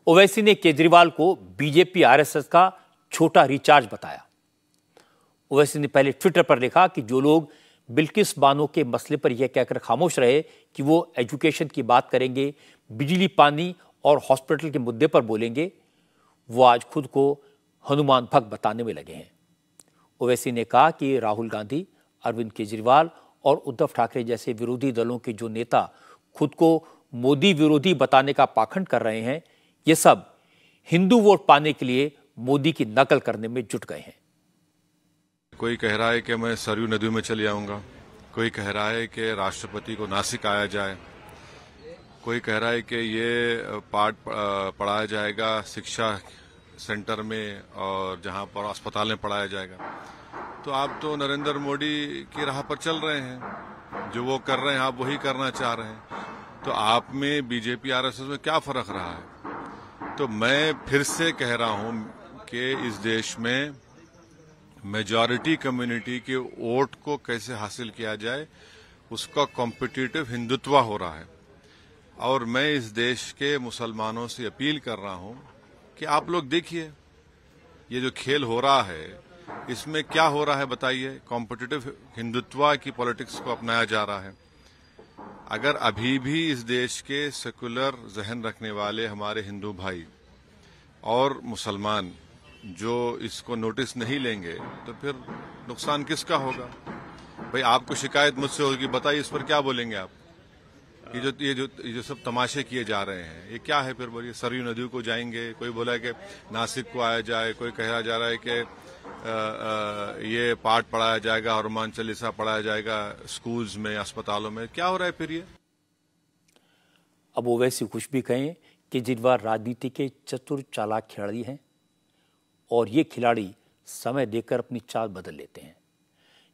ओवैसी ने केजरीवाल को बीजेपी आरएसएस का छोटा रिचार्ज बताया। ओवैसी ने पहले ट्विटर पर लिखा कि जो लोग बिल्किस बानो के मसले पर यह कहकर खामोश रहे कि वो एजुकेशन की बात करेंगे, बिजली पानी और हॉस्पिटल के मुद्दे पर बोलेंगे, वो आज खुद को हनुमान भक्त बताने में लगे हैं। ओवैसी ने कहा कि राहुल गांधी, अरविंद केजरीवाल और उद्धव ठाकरे जैसे विरोधी दलों के जो नेता खुद को मोदी विरोधी बताने का पाखंड कर रहे हैं, ये सब हिंदू वोट पाने के लिए मोदी की नकल करने में जुट गए हैं। कोई कह रहा है कि मैं सरयू नदी में चले आऊंगा, कोई कह रहा है कि राष्ट्रपति को नासिक आया जाए, कोई कह रहा है कि ये पाठ पढ़ाया जाएगा शिक्षा सेंटर में और जहां पर अस्पताल में पढ़ाया जाएगा। तो आप तो नरेंद्र मोदी की राह पर चल रहे हैं, जो वो कर रहे हैं आप वही करना चाह रहे हैं। तो आप में बीजेपी आरएसएस में क्या फर्क रहा है? तो मैं फिर से कह रहा हूं कि इस देश में मेजॉरिटी कम्युनिटी के वोट को कैसे हासिल किया जाए, उसका कॉम्पिटिटिव हिंदुत्व हो रहा है। और मैं इस देश के मुसलमानों से अपील कर रहा हूं कि आप लोग देखिए, ये जो खेल हो रहा है इसमें क्या हो रहा है बताइए। कॉम्पिटिटिव हिंदुत्व की पॉलिटिक्स को अपनाया जा रहा है। अगर अभी भी इस देश के सेकुलर जहन रखने वाले हमारे हिंदू भाई और मुसलमान जो इसको नोटिस नहीं लेंगे तो फिर नुकसान किसका होगा? भाई आपको शिकायत मुझसे होगी, बताइए इस पर क्या बोलेंगे आप? ये जो सब तमाशे किए जा रहे हैं ये क्या है? फिर बोलिए सरयू नदी को जाएंगे, कोई बोला कि नासिक को आया जाए, कोई कहा जा रहा है कि ये पाठ पढ़ाया जाएगा, हनुमान चालीसा पढ़ाया जाएगा स्कूल्स में, अस्पतालों में। क्या हो रहा है फिर ये? अब वो वैसे कुछ भी कहें कि केजरीवाल राजनीति के चतुर चालाक खिलाड़ी हैं और ये खिलाड़ी समय देकर अपनी चाल बदल लेते हैं।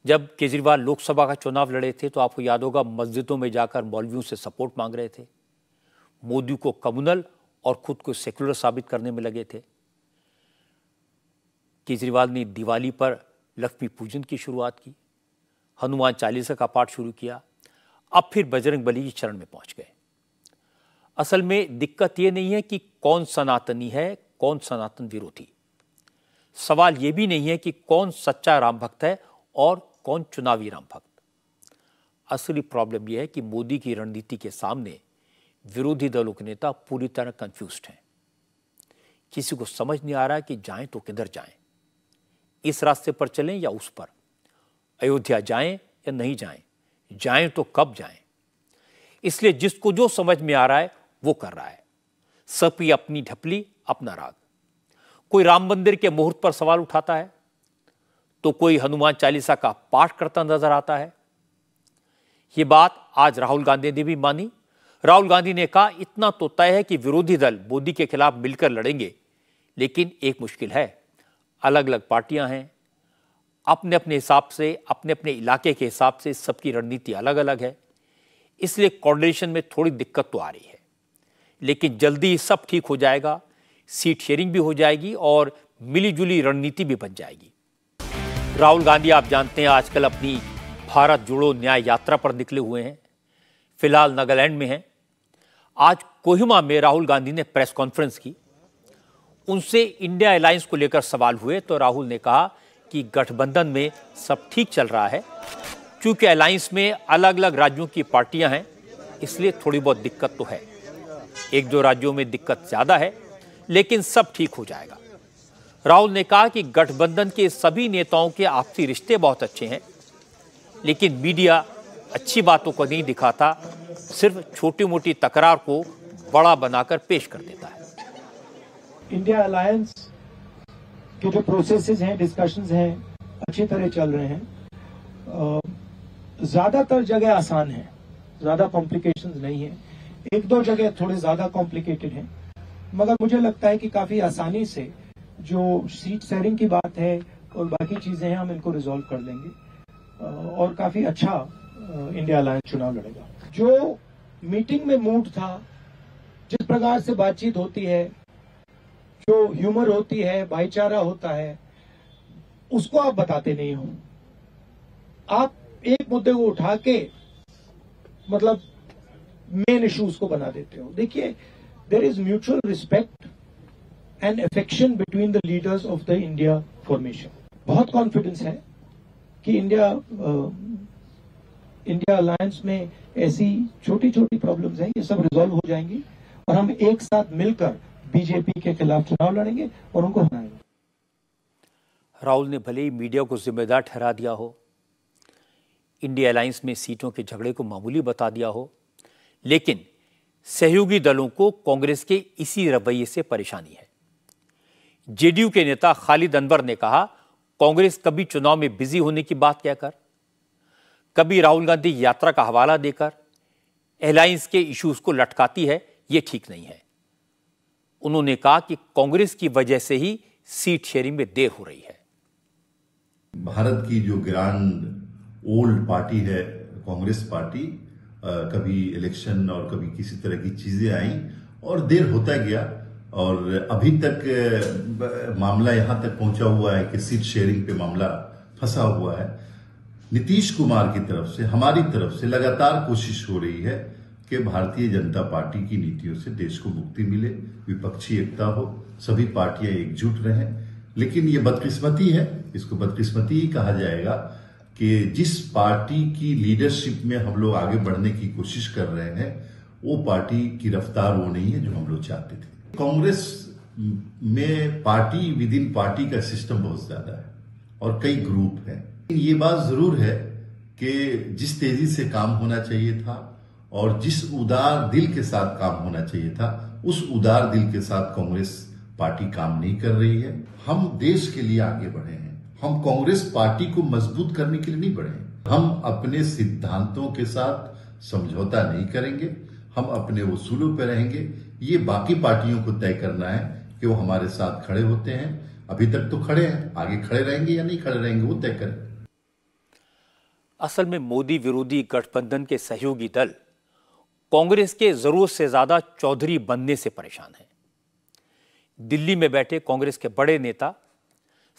जब केजरीवाल लोकसभा का चुनाव लड़े थे तो आपको याद होगा मस्जिदों में जाकर मौलवियों से सपोर्ट मांग रहे थे, मोदी को कम्युनल और खुद को सेकुलर साबित करने में लगे थे। केजरीवाल ने दिवाली पर लक्ष्मी पूजन की शुरुआत की, हनुमान चालीसा का पाठ शुरू किया, अब फिर बजरंग बली की शरण में पहुंच गए। असल में दिक्कत यह नहीं है कि कौन सनातनी है, कौन सनातन विरोधी। सवाल यह भी नहीं है कि कौन सच्चा राम भक्त है और कौन चुनावी राम भक्त। असली प्रॉब्लम यह है कि मोदी की रणनीति के सामने विरोधी दलों के नेता पूरी तरह कंफ्यूज्ड हैं। किसी को समझ नहीं आ रहा कि जाएं तो किधर जाएं, इस रास्ते पर चलें या उस पर, अयोध्या जाएं या नहीं जाएं, जाएं तो कब जाएं। इसलिए जिसको जो समझ में आ रहा है वो कर रहा है, सबकी अपनी ढपली अपना राग। कोई राम मंदिर के मुहूर्त पर सवाल उठाता है तो कोई हनुमान चालीसा का पाठ करता नजर आता है। यह बात आज राहुल गांधी ने भी मानी। राहुल गांधी ने कहा इतना तो तय है कि विरोधी दल मोदी के खिलाफ मिलकर लड़ेंगे, लेकिन एक मुश्किल है, अलग अलग पार्टियां हैं, अपने अपने हिसाब से, अपने अपने इलाके के हिसाब से सबकी रणनीति अलग अलग है, इसलिए कोऑर्डिनेशन में थोड़ी दिक्कत तो आ रही है। लेकिन जल्दी सब ठीक हो जाएगा, सीट शेयरिंग भी हो जाएगी और मिलीजुली रणनीति भी बन जाएगी। राहुल गांधी आप जानते हैं आजकल अपनी भारत जोड़ो न्याय यात्रा पर निकले हुए हैं, फिलहाल नागालैंड में हैं। आज कोहिमा में राहुल गांधी ने प्रेस कॉन्फ्रेंस की, उनसे इंडिया अलायंस को लेकर सवाल हुए तो राहुल ने कहा कि गठबंधन में सब ठीक चल रहा है, क्योंकि अलायंस में अलग अलग राज्यों की पार्टियां हैं, इसलिए थोड़ी बहुत दिक्कत तो है। एक दो राज्यों में दिक्कत ज्यादा है, लेकिन सब ठीक हो जाएगा। राहुल ने कहा कि गठबंधन के सभी नेताओं के आपसी रिश्ते बहुत अच्छे हैं, लेकिन मीडिया अच्छी बातों को नहीं दिखाता, सिर्फ छोटी मोटी तकरार को बड़ा बनाकर पेश कर देता है। इंडिया अलायंस के जो प्रोसेसेस हैं, डिस्कशंस हैं, अच्छी तरह चल रहे हैं। ज्यादातर जगह आसान है, ज्यादा कॉम्प्लिकेशंस नहीं है। एक दो जगह थोड़े ज्यादा कॉम्प्लिकेटेड हैं, मगर मुझे लगता है कि काफी आसानी से जो सीट शेयरिंग की बात है और बाकी चीजें हैं, हम इनको रिजॉल्व कर लेंगे और काफी अच्छा इंडिया अलायंस चुनाव लड़ेगा। जो मीटिंग में मूड था, जिस प्रकार से बातचीत होती है, जो ह्यूमर होती है, भाईचारा होता है, उसको आप बताते नहीं हो। आप एक मुद्दे को उठा के मतलब मेन इश्यूज को बना देते हो। देखिए, there is mutual respect and affection between the leaders of the India formation. बहुत कॉन्फिडेंस है कि इंडिया अलायंस में ऐसी छोटी छोटी प्रॉब्लम्स हैं, ये सब रिजॉल्व हो जाएंगी और हम एक साथ मिलकर बीजेपी के खिलाफ चुनाव लड़ेंगे और उनको हराएंगे। राहुल ने भले ही मीडिया को जिम्मेदार ठहरा दिया हो, इंडिया अलायंस में सीटों के झगड़े को मामूली बता दिया हो, लेकिन सहयोगी दलों को कांग्रेस के इसी रवैये से परेशानी है। जेडीयू के नेता खालिद अनवर ने कहा, कांग्रेस कभी चुनाव में बिजी होने की बात कहकर, कभी राहुल गांधी यात्रा का हवाला देकर अलायंस के इश्यूज को लटकाती है, यह ठीक नहीं है। उन्होंने कहा कि कांग्रेस की वजह से ही सीट शेयरिंग में देर हो रही है। भारत की जो ग्रैंड ओल्ड पार्टी है कांग्रेस पार्टी, कभी इलेक्शन और कभी किसी तरह की चीजें आई और देर होता गया, और अभी तक मामला यहां तक पहुंचा हुआ है कि सीट शेयरिंग पे मामला फंसा हुआ है। नीतीश कुमार की तरफ से, हमारी तरफ से लगातार कोशिश हो रही है कि भारतीय जनता पार्टी की नीतियों से देश को मुक्ति मिले, विपक्षी एकता हो, सभी पार्टियां एकजुट रहें। लेकिन ये बदकिस्मती है, इसको बदकिस्मती ही कहा जाएगा कि जिस पार्टी की लीडरशिप में हम लोग आगे बढ़ने की कोशिश कर रहे हैं, वो पार्टी की रफ्तार वो नहीं है जो हम लोग चाहते थे। कांग्रेस में पार्टी विद इन पार्टी का सिस्टम बहुत ज्यादा है और कई ग्रुप हैं। ये बात जरूर है कि जिस तेजी से काम होना चाहिए था और जिस उदार दिल के साथ काम होना चाहिए था, उस उदार दिल के साथ कांग्रेस पार्टी काम नहीं कर रही है। हम देश के लिए आगे बढ़े हैं, हम कांग्रेस पार्टी को मजबूत करने के लिए नहीं बढ़े हैं। हम अपने सिद्धांतों के साथ समझौता नहीं करेंगे, हम अपने उसूलों पर रहेंगे। ये बाकी पार्टियों को तय करना है कि वो हमारे साथ खड़े होते हैं। अभी तक तो खड़े हैं, आगे खड़े रहेंगे या नहीं खड़े रहेंगे वो तय करें। असल में मोदी विरोधी गठबंधन के सहयोगी दल कांग्रेस के जरूरत से ज्यादा चौधरी बनने से परेशान हैं। दिल्ली में बैठे कांग्रेस के बड़े नेता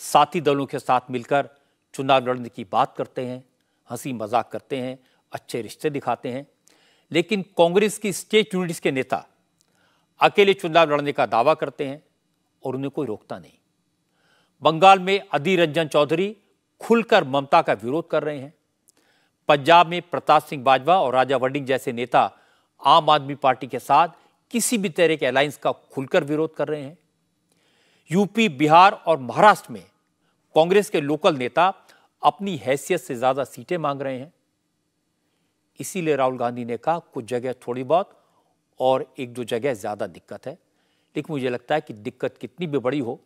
साथी दलों के साथ मिलकर चुनाव लड़ने की बात करते हैं, हंसी मजाक करते हैं, अच्छे रिश्ते दिखाते हैं, लेकिन कांग्रेस की स्टेट यूनिट्स के नेता अकेले चुनाव लड़ने का दावा करते हैं और उन्हें कोई रोकता नहीं। बंगाल में अधीर रंजन चौधरी खुलकर ममता का विरोध कर रहे हैं। पंजाब में प्रताप सिंह बाजवा और राजा वड़िंग जैसे नेता आम आदमी पार्टी के साथ किसी भी तरह के अलायंस का खुलकर विरोध कर रहे हैं। यूपी, बिहार और महाराष्ट्र में कांग्रेस के लोकल नेता अपनी हैसियत से ज्यादा सीटें मांग रहे हैं। इसीलिए राहुल गांधी ने कहा कुछ जगह थोड़ी बहुत और एक दो जगह ज्यादा दिक्कत है, लेकिन मुझे लगता है कि दिक्कत कितनी भी बड़ी हो,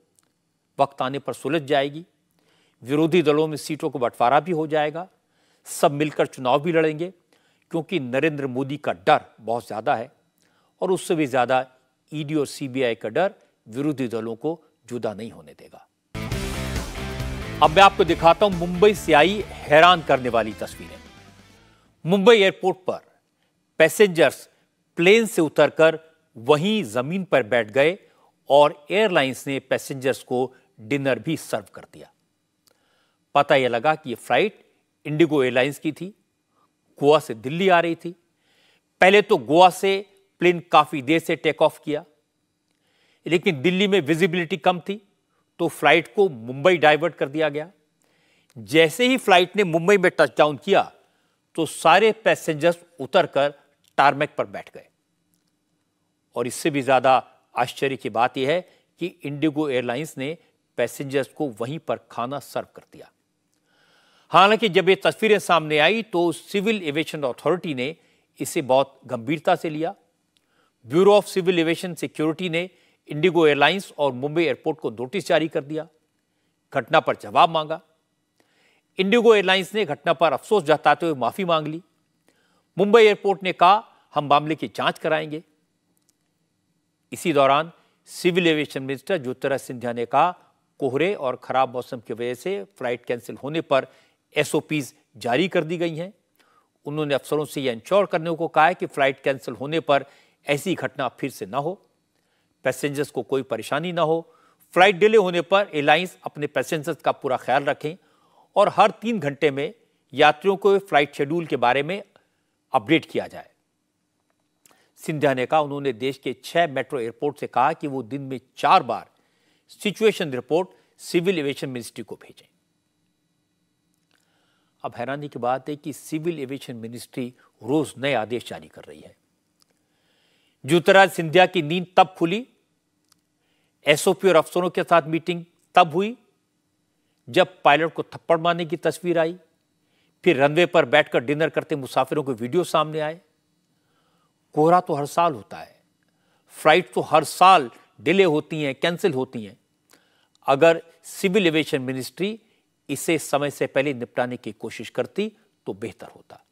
वक्त आने पर सुलझ जाएगी। विरोधी दलों में सीटों को बंटवारा भी हो जाएगा, सब मिलकर चुनाव भी लड़ेंगे, क्योंकि नरेंद्र मोदी का डर बहुत ज्यादा है और उससे भी ज्यादा ईडी और सीबीआई का डर विरोधी दलों को जुदा नहीं होने देगा। अब मैं आपको दिखाता हूं मुंबई से आई हैरान करने वाली तस्वीरें। मुंबई एयरपोर्ट पर पैसेंजर्स प्लेन से उतरकर वहीं जमीन पर बैठ गए और एयरलाइंस ने पैसेंजर्स को डिनर भी सर्व कर दिया। पता यह लगा कि यह फ्लाइट इंडिगो एयरलाइंस की थी, गोवा से दिल्ली आ रही थी। पहले तो गोवा से प्लेन काफी देर से टेक ऑफ किया, लेकिन दिल्ली में विजिबिलिटी कम थी तो फ्लाइट को मुंबई डाइवर्ट कर दिया गया। जैसे ही फ्लाइट ने मुंबई में टचडाउन किया तो सारे पैसेंजर्स उतरकर टारमेक पर बैठ गए। और इससे भी ज्यादा आश्चर्य की बात यह है कि इंडिगो एयरलाइंस ने पैसेंजर्स को वहीं पर खाना सर्व कर दिया। हालांकि जब ये तस्वीरें सामने आई तो सिविल एविएशन अथॉरिटी ने इसे बहुत गंभीरता से लिया। Bureau of civil aviation security ने इंडिगो एयरलाइंस और मुंबई एयरपोर्ट को नोटिस जारी कर दिया, घटना पर जवाब मांगा। इंडिगो एयरलाइंस ने घटना पर अफसोस जताते हुए माफी मांग ली। मुंबई एयरपोर्ट ने कहा हम मामले की जांच कराएंगे। इसी दौरान civil aviation minister Jyotiraditya Scindia ने कहा कोहरे और खराब मौसम की वजह से फ्लाइट कैंसिल होने पर एसओपीज जारी कर दी गई हैं। उन्होंने अफसरों से यह इंश्योर करने को कहा है कि फ्लाइट कैंसिल होने पर ऐसी घटना फिर से न हो, पैसेंजर्स को कोई परेशानी ना हो। फ्लाइट डिले होने पर एयरलाइंस अपने पैसेंजर्स का पूरा ख्याल रखें और हर 3 घंटे में यात्रियों को फ्लाइट शेड्यूल के बारे में अपडेट किया जाए। सिंधिया ने कहा उन्होंने देश के 6 मेट्रो एयरपोर्ट से कहा कि वो दिन में 4 बार situation report civil aviation ministry को भेजें। अब हैरानी की बात है कि सिविल एविएशन मिनिस्ट्री रोज नए आदेश जारी कर रही है। ज्योतिरादित्य सिंधिया की नींद तब खुली, एसओपी और अफसरों के साथ मीटिंग तब हुई जब पायलट को थप्पड़ मारने की तस्वीर आई, फिर रनवे पर बैठकर डिनर करते मुसाफिरों के वीडियो सामने आए। कोहरा तो हर साल होता है, फ्लाइट तो हर साल डिले होती हैं, कैंसिल होती हैं। अगर सिविल एविएशन मिनिस्ट्री इसे समय से पहले निपटाने की कोशिश करती तो बेहतर होता।